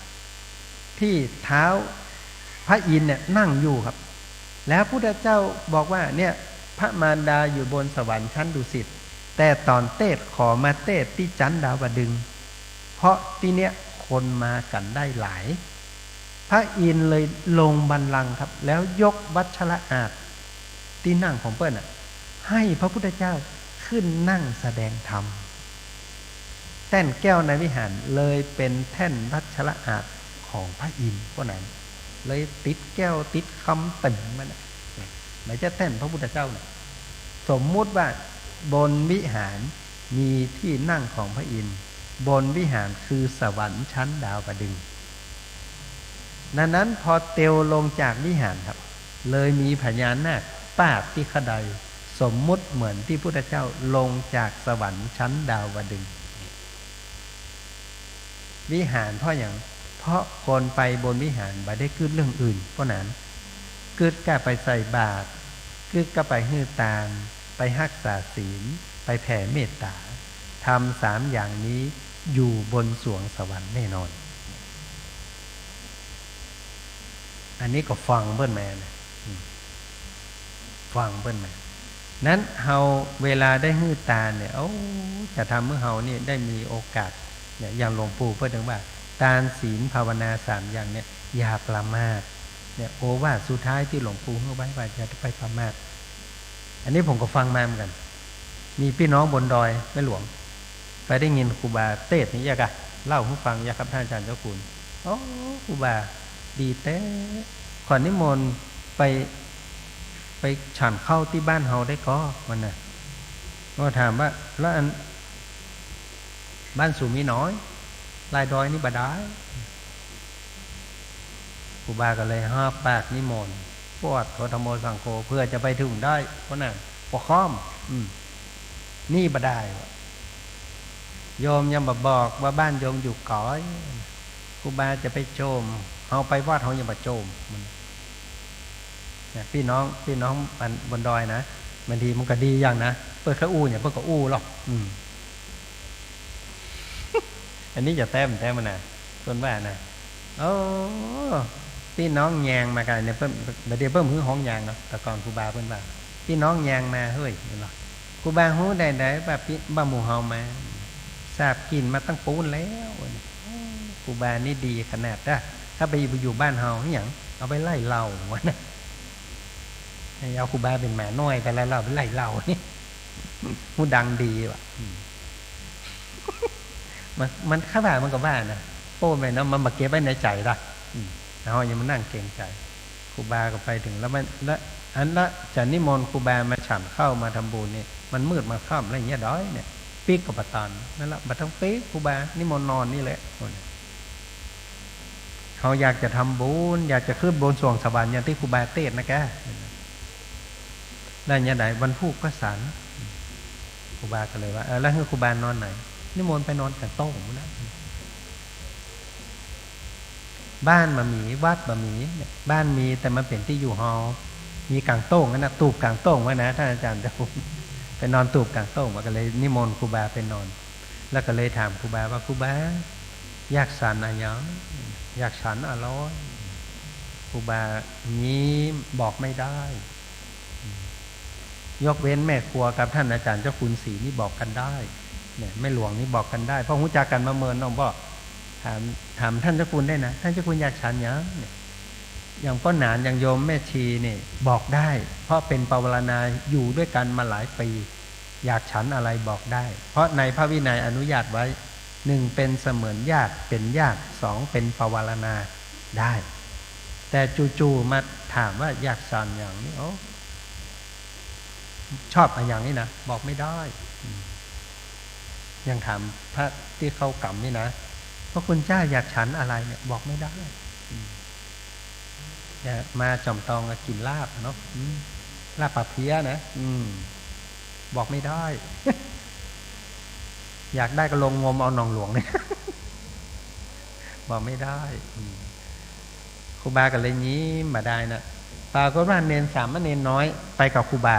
ที่เท้าพระอินทร์เนี่ยนั่งอยู่ครับแล้วพุทธเจ้าบอกว่าเนี่ยพระมารดาอยู่บนสวรรค์ชั้นดุสิตแต่ตอนเทศขอมาเทศที่จันดาวดึงส์เพราะที่เนี้ยคนมากันได้หลายพระอินทร์เลยลงบัลลังก์ครับแล้วยกวัชระอาสน์ที่นั่งของเปิ้ลให้พระพุทธเจ้าขึ้นนั่งแสดงธรรมแท่นแก้วในวิหารเลยเป็นแท่นวัชระอาสน์ของพระอินทร์เพราะนั้นเลยติดแก้วติดคำตึงมันหมายจะแท่นพระพุทธเจ้านะสมมุติว่าบนวิหารมีที่นั่งของพระอินทร์บนวิหารคือสวรรค์ชั้นดาวดึงส์นั้นพอเตียวลงจากวิหารครับเลยมีพญานาคปาบที่ขดายสมมุติเหมือนที่พุทธเจ้าลงจากสวรรค์ชั้นดาวดึงส์วิหารเพราะอย่างเพราะคนไปบนวิหารบ่ได้คิดเรื่องอื่นเพราะนั้นคิดก็ไปใส่บาตรคิดก็ไปฮื้อตามไปรักษาศีลไปแผ่เมตตาทำ3อย่างนี้อยู่บนสวงสวรรค์แน่นอนอันนี้ก็ฟังเบิ้ลแมนฟังเบิ้ลแมน นั้นเฮาเวลาได้ฮื้อตาเนี่ยจะทำเมื่อเฮานี่ได้มีโอกาสเนี่ยอย่างหลวงปู่เพื่อถึงว่าทานศีลภาวนา3อย่างเนี่ยอย่าประมาทเนี่ยโอวาทสุดท้ายที่หลวงปู่ให้ไว้ว่าอย่าไปประมาทอันนี้ผมก็ฟังมาเหมือนกันมีพี่น้องบนดอยแม่หลวงไปได้ยินครูบาเทศน์นี่ยากะเล่าให้ฟังยาครับท่านอาจารย์เจ้าคุณครูบาดีแต่ขอนิมนต์ไปฉันเข้าที่บ้านเฮาได้ก็มันน่ะก็ถามว่าแล้วอันบ้านสูมีน้อยลายดอยนี่บ่ได้ครูบาก็เลยห้าปากนิมนต์ปวดโทธโมสังโฆเพื่อจะไปถึงได้เพราะนั่นปกค้อมนี่บ่ได้โยมยังบอกว่าบ้านโยมอยู่ก้อยครูบาจะไปโจมเฮาไปวัดเฮายังบ่โจมมันพี่น้องบนดอยนะบางทีมันก็ดีอย่างนะเปิดเขาอู้เนี่ยเปิดก็อู้หรอกอันนี้จะแต้มมันนะส่วนว่านะพี่น้องแยงมากันเนี่ยเดี๋ยวเพิ่มหื้อห้องยางเนาะแต่ก่อนครูบาเพิ่นว่าพี่น้องแยงมาเฮ้ยหรอครูบาฮู้ได้แบบบ้าหมู่เฮามาทราบกินมาตั้งปูนแล้วครูบานี่ดีขนาดนะถ้าไปอยู่บ้านเฮาอย่างเอาไปไล่เหล้าวะนะเอาครูบาเป็นหมาน้อยกันแล้วเราไปไล่เหล้านี่มูดังดีว่ะมันข้าบ่ามันก็ว่านะโป้ไปเนาะมันมาเก็บไว้ในใจละเอาอย่ามานั่งเกรงใจครูบาก็ไปถึงแล้วอันละจะนิมนต์ครูบามาฉันเข้ามาทำบุญนี่มันมืดมาค่ำอะไรเงี้ยด้อยเนี่ยปีกกับปะตันนั่นแหละบัดทั้งปีครูบานิมนต์นอนนี่แหละเขาอยากจะทำบุญอยากจะขึ้นบนสวงสวรรค์อย่างที่ครูบาเทศนะแกแล้วอย่างไหนวันพุธก็สันครูบาก็เลยว่าแล้วครูบานอนไหนนิมนต์ไปนอนกับโต๊ะนะบ้านมามีวัดมามีบ้านมีแต่มันเป็นที่อยู่ฮอลมีกางโต้งนะตูบกางโต้งไว้นะท่านอาจารย์จะไปนอนตูบกางโต้งมาก็เลยนิมนต์ครูบาไปนอนแล้วก็เลยถามครูบาว่าครูบาอยากฉันอะไรอยากฉันอะไรครูบานี้บอกไม่ได้ยกเว้นแม่ครัวกับท่านอาจารย์เจ้าคุณศรีนี่บอกกันได้เนี่ยแม่หลวงนี่บอกกันได้เพราะหูจักกันมาเมินน้องบอกถามท่านเจ้าคุณได้นะท่านเจ้าคุณอยากฉันเนี่ยอย่างพ่อหนานอย่างโยมแม่ชีนี่บอกได้เพราะเป็นปวารณาอยู่ด้วยกันมาหลายปีอยากฉันอะไรบอกได้เพราะในพระวินัยอนุญาตไว้1เป็นเสมือนญาติเป็นญาติ2เป็นปวารณาได้แต่จู่ๆมาถามว่าอยากฉันอย่างนี้ชอบอะไรอย่างนี้นะบอกไม่ได้ยังถามพระที่เข้ากรรมนี่นะพระคุณเจ้าอยากฉันอะไรเนี่ยบอกไม่ได้มาจอมตองกินลาบเนาะลาบปลาเพี้ยนะบอกไม่ได้ อยากได้ก็ลงงมเอาหนองหลวงเนี่ย บอกไม่ได้ครูบาก็เลยยิ้มมาได้นะปรากฏว่าเนน3เนนน้อยไปกับครูบา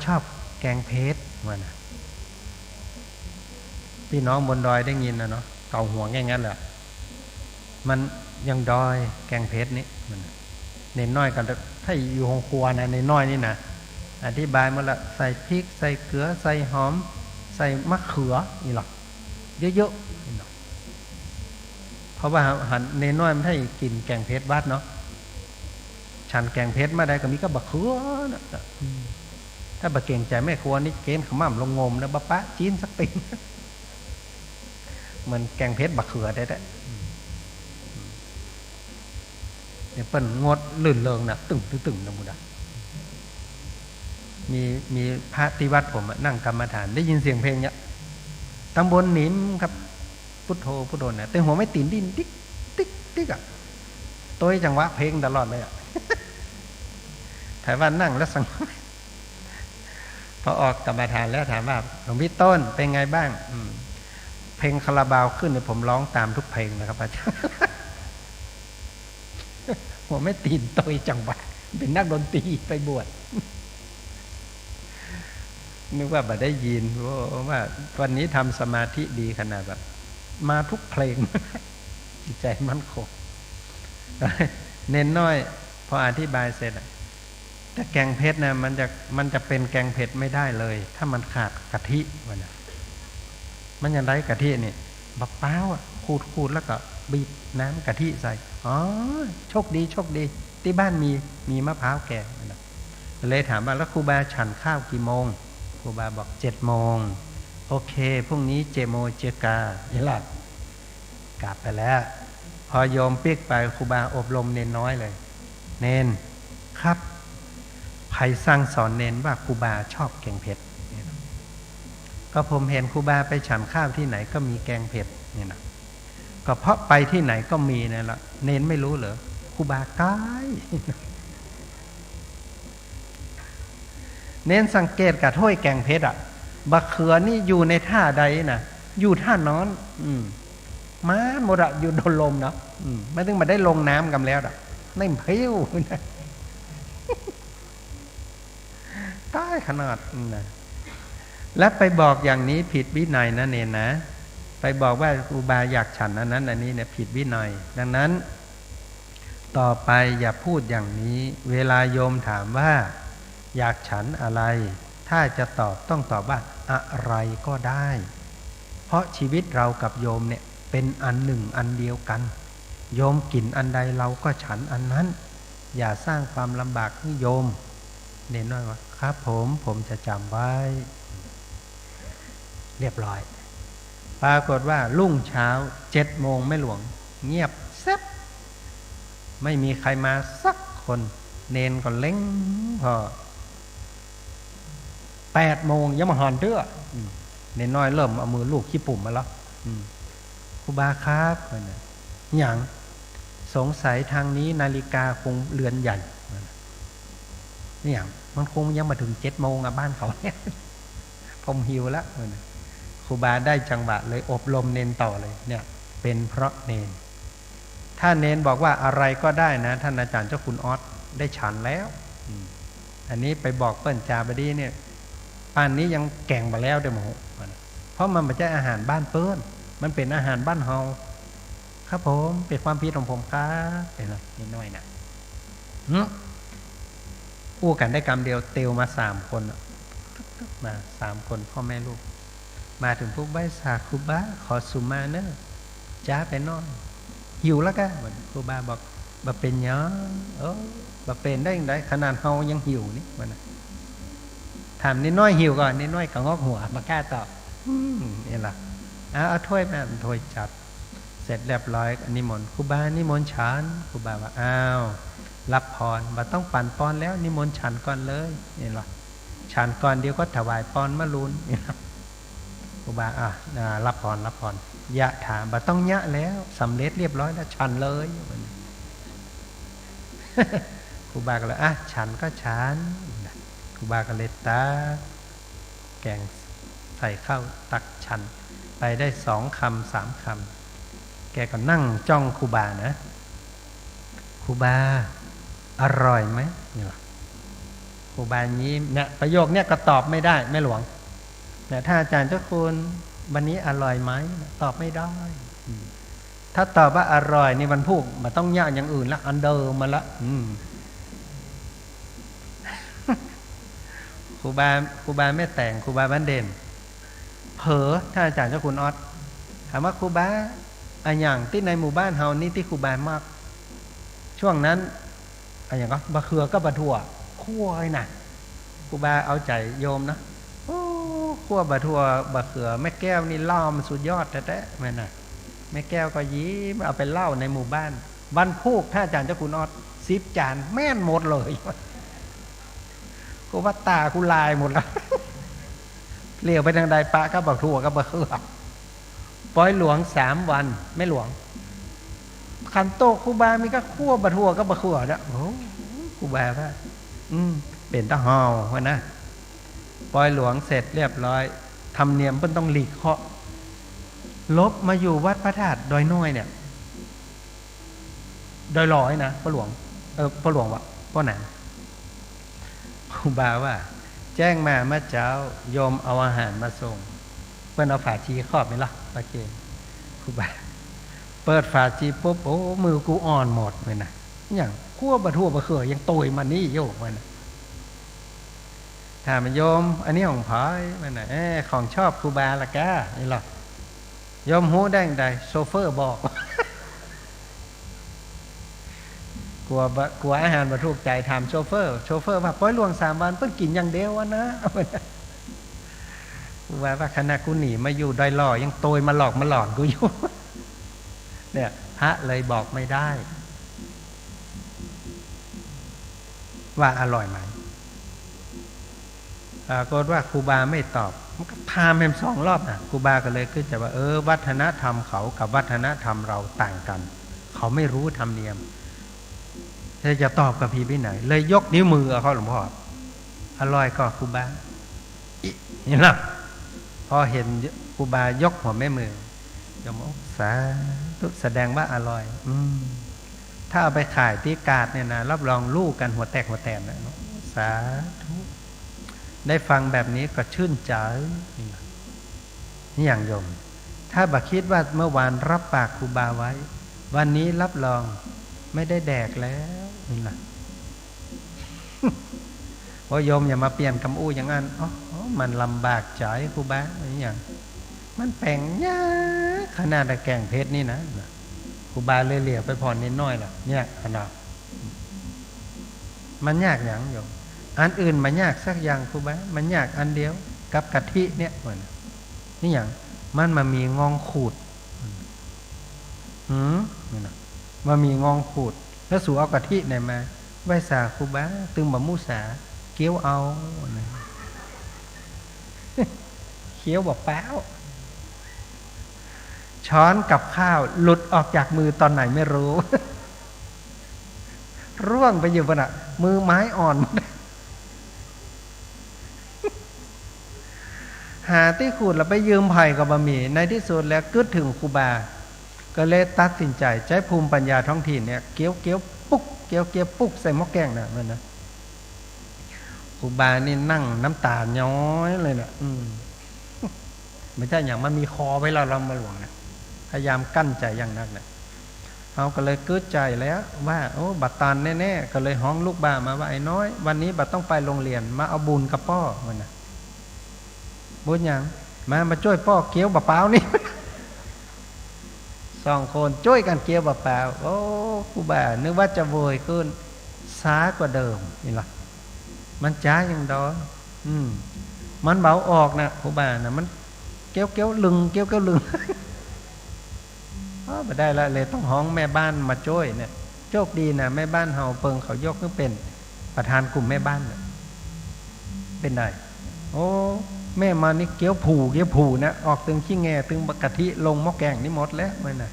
ชอบแกงเพชรมันนะพี่น้องบนดอยได้ยินนะเนาะเก่าหัวง่ายงั้นแหละมันยังดอยแกงเพชรนี่มันเน้นน้อยกันถ้าอยู่ห้องครัวนะเน้นน้อยนี่นะอธิบายมาละใส่พริกใส่เกลือใส่หอมใส่มะเขือนี่หรอกเยอะๆนี่หรอกเพราะว่าหันเน้นน้อยมันให้กินแกงเพชรวัดเนาะฉันแกงเพชรมาได้ก็มีก็บะเขือนะถ้าบะเก่งใจแม่ครัวนี่เกณฑ์ขมั่มลงงมนะบะปะจีนสักติงมันแกงเพชรบะเขือได้เนี่ยเปิ้นงดลื่นเริงนะตึงนะมุดามีพระที่วัดผมนั่งกรรมฐานได้ยินเสียงเพลงเนี่ยตำบลหนิมครับพุทโธพุทโธนะแต่หัวไม่ตีนดิ้นติ๊กติ๊กติ๊กอ่ะตัวจังหวะเพลงตลอดเลยอ่ะถ่ายว่านั่งแล้วสังพอออกกรรมฐานแล้วถามว่าหลวงพี่ต้นเป็นไงบ้างเพลงคาราบาวขึ้นเนี่ยผมร้องตามทุกเพลงนะครับอาจารย์หัวไม่ตีนตัวจังหวะเป็นนักดนตรีไปบวชนึกว่าบ่ได้ยินว่าวันนี้ทำสมาธิดีขนาดแบบมาทุกเพลงจิตใจมั่นคงเน้นน้อยพออธิบายเสร็จ แต่แกงเผ็ดนะมันจะเป็นแกงเผ็ดไม่ได้เลย ถ้ามันขาดกะทิมันยังได้กะทินี่บักเป้าขูดแล้วก็บีบน้ำกะทิใส่อ๋อโชคดีที่บ้านมีมะพร้าวแก่เลยถามว่าแล้วครูบาฉันข้าวกี่โมงครูบาบอก7 โมงโอเคพรุ่งนี้7 โมงเจอกานี่แหละกลับไปแล้วพอโยมปิ๊กไปครูบาอบรมเนนน้อยเลยเนนครับใครสั่งสอนเนนว่าครูบาชอบแกงเผ็ดก็ผมเห็นครูบาไปฉันข้าวที่ไหนก็มีแกงเผ็ดนี่นะก็เพราะไปที่ไหนก็มีนั่นแหละเนนไม่รู้เหรอครูบากายเน้นสังเกตกับถ้วยแกงเผ็ดบักเขือนี่อยู่ในท่าใดนะอยู่ท่านอนม้าหมดอยู่โดนลมเนาะไม่ต้องมาได้ลงน้ำกันแล้วไม่เพี้ยวนะใต้ขนาดนะและไปบอกอย่างนี้ผิดวินัยนะเนนนะไปบอกว่าครูบาอยากฉันอันนั้นอันนี้เนี่ยผิดวินัยดังนั้นต่อไปอย่าพูดอย่างนี้เวลาโยมถามว่าอยากฉันอะไรถ้าจะตอบต้องตอบว่าอะไรก็ได้เพราะชีวิตเรากับโยมเนี่ยเป็นอันหนึ่งอันเดียวกันโยมกินอันใดเราก็ฉันอันนั้นอย่าสร้างความลำบากให้โยมเน้นน้อยว่าครับผมจะจำไว้เรียบร้อยปรากฏว่ารุ่งเช้า7 โมงแม่หลวงเงียบแซ่บไม่มีใครมาสักคนเนนก็เล้งพอ8 โมงยังมาหอนเตื้อเนนน้อยเริ่มเอามือลูกขี้ปุ่มมาแล้วครูบาครับอย่างสงสัยทางนี้นาฬิกาคงเรือนใหญ่อย่างมันคงยังมาถึง7 โมงบ้านเขาเนี่ยผมหิวแล้วครูบาได้จังหวะเลยอบรมเนนต่อเลยเนี่ยเป็นเพราะเนนถ้าเนนบอกว่าอะไรก็ได้นะท่านอาจารย์เจ้าคุณออสได้ฉันแล้วอันนี้ไปบอกเปิ้ลจาบดีเนี่ยป่านนี้ยังแก่งมาแล้วเดี๋ยวโมโหเพราะมันไม่ใช่อาหารบ้านเปิ้ลมันเป็นอาหารบ้านเฮาครับผมเป็นความผิดของผมครับเป็นนิดหน่อยนะอู้กันได้กรรมเดียวเตียวมา3 คนมา3 คนพ่อแม่ลูกมาถึงพวกใบสาครูบาขอสุมาเนอะจ้าไปนอนหิวแล้วก็ครูบาบอกบะเป็นยังบะเป็นได้ยังไงขนาดเฮายังหิวนี่มันถามนิดน้อยหิวก่อนนิดน้อยก็งอกหัวมากล้าตอบนี่ล่ะเอาถ้วยมาถ้วยจัดเสร็จเรียบร้อยนิมนต์ครูบานิมนต์ฉันครูบาว่าอ้าวรับพรบ่ต้องปั่นปอนแล้วนิมนต์ฉันก่อนเลยนี่ล่ะฉันก่อนเดียวก็ถวายปอนมะรุนนี่ล่ะครูบารับพรยะถามบ่ต้องยะแล้วสำเร็จเรียบร้อยแล้วฉันเลยครูบาก็เลยฉันก็ฉันครูบาก็เลยตักแกงใส่ข้าวตักฉันไปได้2 คำ 3 คำแกก็นั่งจ้องครูบานะครูบาอร่อยไหมเนี่ยครูบายิ้มเนี่ยประโยคเนี่ยก็ตอบไม่ได้แม่หลวงเนี่ยถ้าอาจารย์เจ้าคุณวันนี้อร่อยไหมตอบไม่ได้ถ้าตอบว่าอร่อยนี่มันพูดมันต้องยากอย่างอื่นละอันเดิมมาละครูบาไม่แต่งครูบาบ้านเด่นเผลอถ้าอาจารย์เจ้าคุณออสถามว่าครูบาอย่างที่ในหมู่บ้านเฮานี่ที่ครูบามากช่วงนั้นอย่างก็บะเขือก็บะถั่วคั่วไอ้น่ะครูบาเอาใจโยมนะคั่วบะถั่วบะเขือแม่แก้วนี่เล่ามันสุดยอดแท้ๆแม่น่ะแม่แก้วก็ยิ้มเอาไปเล่าในหมู่บ้านวันพูกถ้าอาจารย์เจ้าคุณออส10 จานแม่นหมดเลยกูว่าตากูลายหมดแล้วเลี้ยวไปทางใดปะก็บักถั่วก็บะเขือปล่อยหลวง3 วันไม่หลวงขันโตครูบามีก็คั่วบะถั่วก็บะเขือเนี่ยโอ้ครูบาว่าเป็นตะหาวนะปล่อยหลวงเสร็จเรียบร้อยทำเนียมเพิ่นต้องหลีกเคาะลบมาอยู่วัดพระธาตุดอยน้อยเนี่ยดอยลอยนะพ่อหลวงพ่อหลวงวะพ่อหนังครูบาว่าแจ้งมาเมื่อเจ้าโยมเอาอาหารมาส่งเพื่อนเอาฝาชีครอบไหมล่ะโอเคครูบาเปิดฝาชีปุ๊บโอ้มือกูอ่อนหมดเลยนะอย่างคั่วบะทั่วบะเขือยังโตยมานี่โยกมัน ถามโยมอันนี้ของพอยมันไหนของชอบครูบาละกะนี่หรอโยมหูได้ไงโซเฟอร์บอก กลัวอาหารมาถูกใจถามโชเฟอร์ว่าป้อยหลวง3 วันเพิ่งกินอย่างเดียวนะว่าขณะกูหนีมาอยู่ดอยหล่อยังโตยมาหลอกกูอยู่ เนี่ยพระเลยบอกไม่ได้ ว่าอร่อยไหมปรากฏว่าครูบาไม่ตอบมันก็ถามเป็น2 รอบนะครูบาก็เลยขึ้นจะว่าวัฒนธรรมเขากับวัฒนธรรมเราต่างกัน เขาไม่รู้ธรรมเนียมจะตอบกับพี่ไปไหนเลยยกนิ้วมือเขาหลวงพ่ออร่อยก็ครูบาเห็นหรอพอเห็นครูบายกหัวแม่มือยมสาธุแสดงว่าอร่อยถ้าเอาไปขายที่กาดเนี่ยนะรับรองลูกกันหัวแตกนะสาธุได้ฟังแบบนี้ก็ชื่นใจนี่อย่างโยมถ้าบักคิดว่าเมื่อวานรับปากครูบาไว้วันนี้รับรองไม่ได้แดกแล้วนี่แหละโอ้โยมอย่ามาเปลี่ยนคำอู้อย่างนั้นมันลำบากใจครูบาอย่างมันแปลงยากขนาดแกงเพชรนี่นะครูบาเลยเหลี่ยไปพอนิดน้อยล่ะเนี่ยขนาดมันยากอย่างโยมอันอื่นมันยากสักอย่างครูบามันยากอันเดียวกับกะทิเนี่ยนี่อย่างมันมามีงองขูดนี่นะมามีงองขูดแล้วสู่เอากะทิไหนมาไว้สาครูบาตึงบะมูสาเกี้ยวเอาเคี้ยวบอกแป๊วช้อนกับข้าวหลุดออกจากมือตอนไหนไม่รู้ ร่วงไปอยู่บนมือไม้อ่อน หาที่ขูดแล้วไปยืมไผ่กับบะหมี่ในที่สุดแล้วกึดถึงครูบาก็เลยตัดสินใจใช้ภูมิปัญญาท้องถิ่นเนี่ยเกี้ยวปุ๊กเกี้ยวปุ๊กใส่หม้อแกงน่ะมันนะครูบานี่นั่งน้ำตาย้อยเลยน่ะไม่ใช่อย่างมันมีคอไว้เรามาหลวงนะพยายามกั้นใจอย่างนักเนี่ยเขาก็เลยกึดใจแล้วว่าบัตรตานแน่ๆก็เลยห้องลูกบ้ามาว่าไอ้น้อยวันนี้บัตรต้องไปโรงเรียนมาเอาบุญกับพ่อมันนะบุญยังมาช่วยพ่อเกี้ยวบะเปล่านี่ 2 คนช่วยกันเกี่ยวบะเปล่าครูบานึกว่าจะโวยขึ้นช้ากว่าเดิมนี่ล่ะมันช้าอย่างดอนมันเบาออกนะครูบานะมันเกี้ยวลึงเกี้ยวลึงไม่ได้ละเลยต้องห้องแม่บ้านมาช่วยเนี่ยโชคดีนะแม่บ้านเฮาเปิงเขายกขึ้นเป็นประธานกลุ่มแม่บ้านเนี่ยเป็นได้แม่มานี่เกี้ยวผูนะออกตึงขี้แงตึงกะทิลงหม้อแกงนี่หมดแล้วมันน่ะ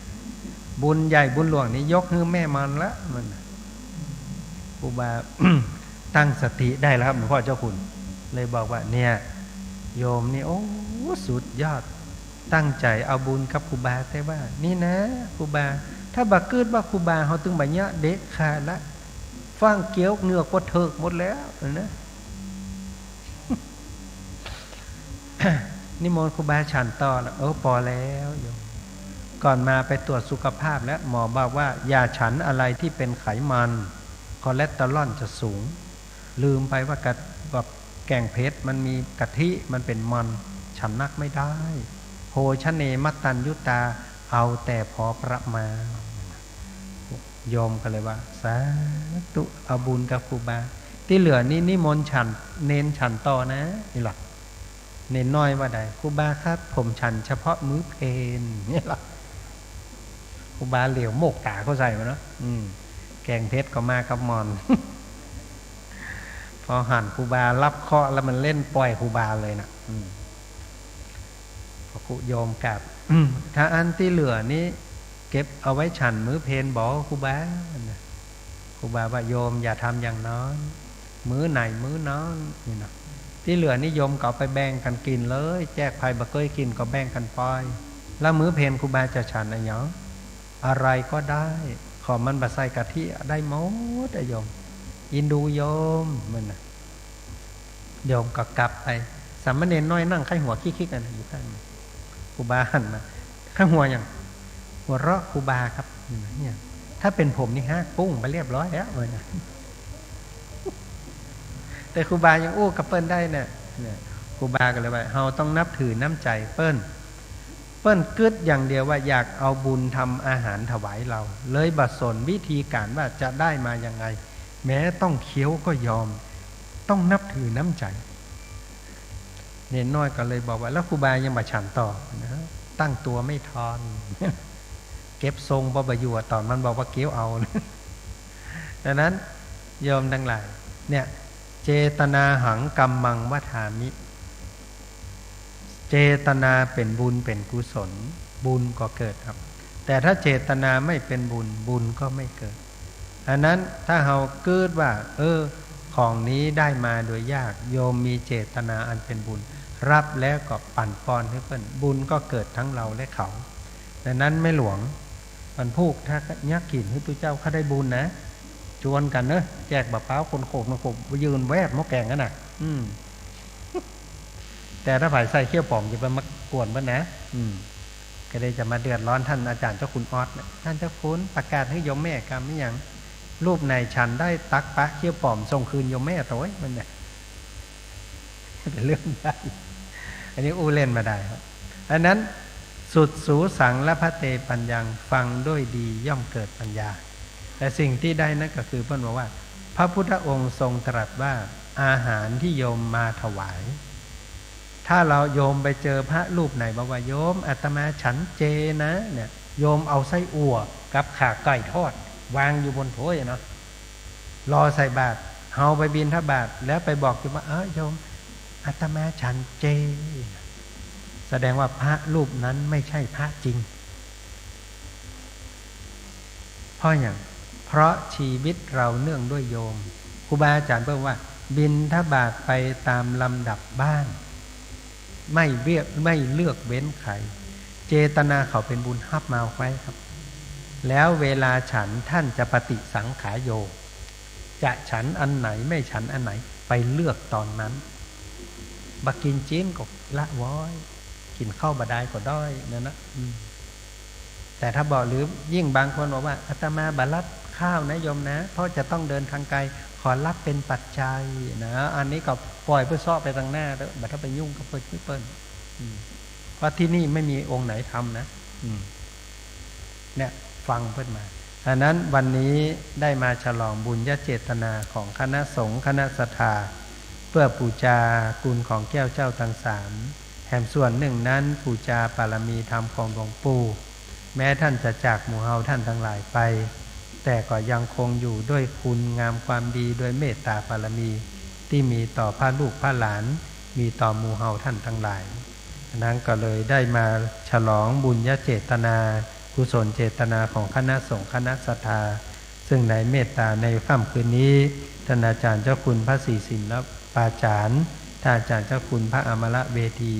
บุญใหญ่บุญหลวงนี่ยกให้แม่มันละมันครูบา ตั้งสติได้แล้วครับหลวงพ่อเจ้าคุณเลยบอกว่าเนี่ยโยมนี่สุดยอดตั้งใจเอาบุญกับครูบาแต่ว่านี่นะครูบาถ้าบักเกิดว่าครูบาเขาตึงแบบเนี้ยเด็กขาดละฟังเกี้ยวเงือกว่าเถิกหมดแล้วนะนิมนต์ครูบาฉันต่อแล้วพอแล้วโยมก่อนมาไปตรวจสุขภาพแล้วหมอบอกว่าอย่าฉันอะไรที่เป็นไขมันคอเลสเตอรอลจะสูงลืมไปว่ากับแกงเพชรมันมีกะทิมันเป็นมันฉันนักไม่ได้โภชเนมัตตัญยุตาเอาแต่พอประมาณโยมก็เลยว่าสาธุเอาบุญกับครูบาที่เหลือนี่นิมนต์ฉันเน้นฉันต่อนะนี่หรอเน้นน้อยว่าใดครูบาครับผมฉันเฉพาะมื้อเพลนนี่หรอครูบาเหลียวโมกตาเขาใส่มาเนาะแกงเพชรก็มากับมอน พอหันครูบารับเคาะแล้วมันเล่นปล่อยครูบาเลยนะพอครูโยมกลับถ้าอันที่เหลือนี้เก็บเอาไว้ฉันมื้อเพลนบอกครูบาครูบาว่าโยมอย่าทำอย่างนั้นมื้อไหนมื้อนั้นนี่นะที่เหลือนิยมก็ไปแบ่งกันกินเลยแจกภัยบักเกยกินก็แบ่งกันปล่อยแล้วมื้อเพลนครูบาจะฉันอะไรก็ได้ขอมันบะใส่กะทิได้หมดโยมอินดูโยมมันนะโยมก็กลับไปสามเณรน้อยนั่งไข้หัวคิกๆกันอยู่ข้างครูบาหันมาข้างหัวอย่างหัวเราะครูบาครับเนี่ยถ้าเป็นผมนี่ฮะปุ้งไปเรียบร้อยแล้วเลยนะ แต่ครูบายังอู้กับเปิ้นได้เนี่ยครูบาก็เลยว่าเฮาต้องนับถือน้ำใจเปิ้นกึดอย่างเดียวว่าอยากเอาบุญทำอาหารถวายเราเลยบัดสนวิธีการว่าจะได้มายังไงแม้ต้องเคี้ยวก็ยอมต้องนับถือน้ำใจเนนน้อยก็เลยบอกว่าแล้วครูบายังมาฉันต่อนะตั้งตัวไม่ทอน เก็บทรงบ่บอยู่ตอนมันบอกว่าเกี้ยวเอาดังนั้นโยมทั้งหลายเนี่ยเจตนาหังกัมมังวัฏามิเจตนาเป็นบุญเป็นกุศลบุญก็เกิดครับแต่ถ้าเจตนาไม่เป็นบุญก็ไม่เกิดอันนั้นถ้าเราเกิดว่าของนี้ได้มาโดยยากโยมมีเจตนาอันเป็นบุญรับแล้วก็ปั่นป้อนให้เพิ่นบุญก็เกิดทั้งเราและเขาดังนั้นไม่หลวงมันพูกถ้ายักษ์กินให้ตุเจ้าเขาได้บุญนะชวนกันเนอะแจกบะเป้าคนโขกมาโขกยืนแวดหม้อแกงกันน่ะแต่ถ้าฝ่ายใส่เขี้ยวป่องจะไปมากวนบ้านนะก็เลยจะมาเดือดร้อนท่านอาจารย์เจ้าคุณออสท่านเจ้าคุณประกาศให้โยมแม่กรรมไม่ยังรูปในฉันได้ตักปะเขี้ยวป่อมส่งคืนโยมแม่ตัวมันเนี่ยเป็นเรื่องได้อันนี้อู้เล่นมาได้ครับอันนั้นสุดสูสังและพระเตปัญญังฟังด้วยดีย่อมเกิดปัญญาแต่สิ่งที่ได้นั่นก็คือเพิ่นบอกว่าพระพุทธองค์ทรงตรัสว่าอาหารที่โยมมาถวายถ้าเราโยมไปเจอพระรูปไหนบอกว่าโยมอาตมาฉันเจนะเนี่ยโยมเอาไส้อั่วกับขาไก่ทอดวางอยู่บนถ้วยเนาะรอใส่บาตรเฮาไปบิณฑบาตแล้วไปบอกอยู่ว่าโยมอาตมาฉันเจแสดงว่าพระรูปนั้นไม่ใช่พระจริงเพราะอย่างเพราะชีวิตเราเนื่องด้วยโยมครูบาอาจารย์บอกว่าบิณฑบาตไปตามลำดับบ้านไม่เลือกเว้นใครเจตนาเขาเป็นบุญฮับมาไว้ครับแล้วเวลาฉันท่านจะปฏิสังขารโยจะฉันอันไหนไม่ฉันอันไหนไปเลือกตอนนั้นบักกินจีนก็ละว้อยกินข้าวบดายก็ด้อยนั่นนะแต่ถ้าบอกหรือยิ่งบางคนบอกว่าอาตมาบาลัดข้าวนะโยมนะเพราะจะต้องเดินทางไกลขอรับเป็นปัจจัยนะอันนี้ก็ปล่อยเพื่อซ้อไปทางหน้าแล้วบัดถ้าไปยุ่งกับเพื่อนเพราะที่นี่ไม่มีองค์ไหนทำนะเนี่ยฟังเพื่อนมาฉะนั้นวันนี้ได้มาฉลองบุญญาเจตนาของคณะสงฆ์คณะศรัทธาเพื่อบูชาคุณของแก้วเจ้าทั้งสามแห่งส่วนหนึ่งนั้นบูชาบารมีธรรมของหลวงปู่แม้ท่านจะจากหมู่เฮาท่านทั้งหลายไปแต่ก็ยังคงอยู่ด้วยคุณงามความดีด้วยเมตตาบารมีที่มีต่อพระลูกพระหลานมีต่อหมู่เฮาท่านทั้งหลายนั้นก็เลยได้มาฉลองบุญญาเจตนากุศลเจตนาของคณะสงฆ์คณะศรัทธาซึ่งในเมตตาในค่ำคืนนี้ท่านอาจารย์เจ้าคุณพระศรีศิลปาจารย์ท่านอาจารย์เจ้าคุณพระอมรเวที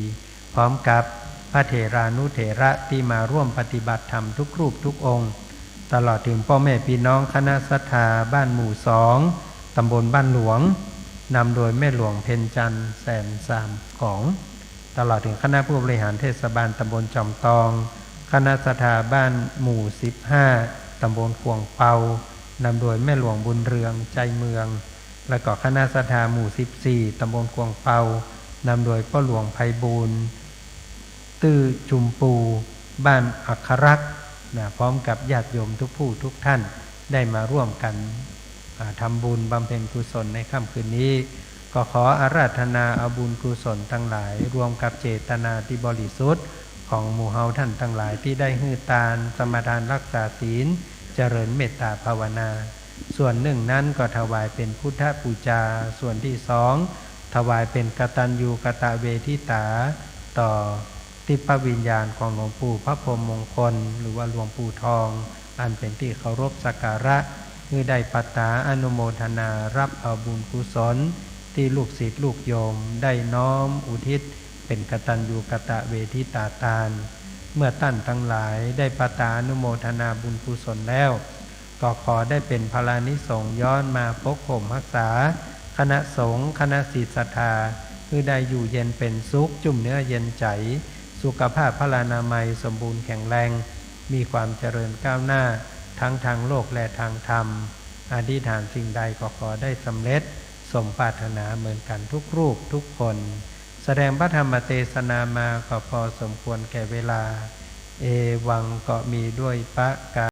พร้อมกับพระเถรานุเถระที่มาร่วมปฏิบัติธรรมทุกรูปทุกองค์ตลอดถึงพ่อแม่พี่น้องคณะศรัทธาบ้านหมู่2ตำบลบ้านหลวงนำโดยแม่หลวงเพ็ญจันทร์แสนสามของตลอดถึงคณะผู้บริหารเทศบาลตำบลจอมตองคณะศรัทธาบ้านหมู่15ตำบลขวงเปานำโดยแม่หลวงบุญเรืองใจเมืองและก็คณะศรัทธาหมู่14ตำบลขวงเปานำโดยพ่อหลวงไพบูลย์ตื้อจุมปูบ้านอัครรักษ์พร้อมกับญาติโยมทุกผู้ทุกท่านได้มาร่วมกันทำบุญบำเพ็ญกุศลในค่ำคืนนี้ก็ขออาราธนาเอาบุญกุศลทั้งหลายรวมกับเจตนาที่บริสุทธิ์ของหมู่เฮาท่านทั้งหลายที่ได้ฮือตานสมาทานรักษาศีลเจริญเมตตาภาวนาส่วนหนึ่งนั้นก็ถวายเป็นพุทธบูชาส่วนที่2ถวายเป็นกตัญญูกตเวทิตาต่อทิพวิญญาณของหลวงปู่พระพรหมมงคลหรือว่าหลวงปู่ทองอันเป็นที่เคารพสักการะคือได้ปัตตาอนุโมทนารับเอาบุญกุศลที่ลูกศิษย์ลูกโยมได้น้อมอุทิศเป็นกตัญญูกตเวทิตาทานเมื่อท่านทั้งหลายได้ปัตตาอนุโมทนาบุญกุศลแล้วก็ขอได้เป็นพลานิสงส์ย้อนมาปกข่มรักษาคณะสงฆ์คณะศิษย์ศรัทธาคือได้อยู่เย็นเป็นสุขจุ่มเนื้อเย็นใจสุขภาพพลานามัยสมบูรณ์แข็งแรงมีความเจริญก้าวหน้าทั้งทางโลกและทางธรรมอธิษฐานสิ่งใดก็ขอได้สำเร็จส สมปรารถนาเหมือนกันทุกรูปทุกคน แสดงพระธรรมเทศนามาก็พอสมควรแก่เวลา เอวังก็มีด้วยประกา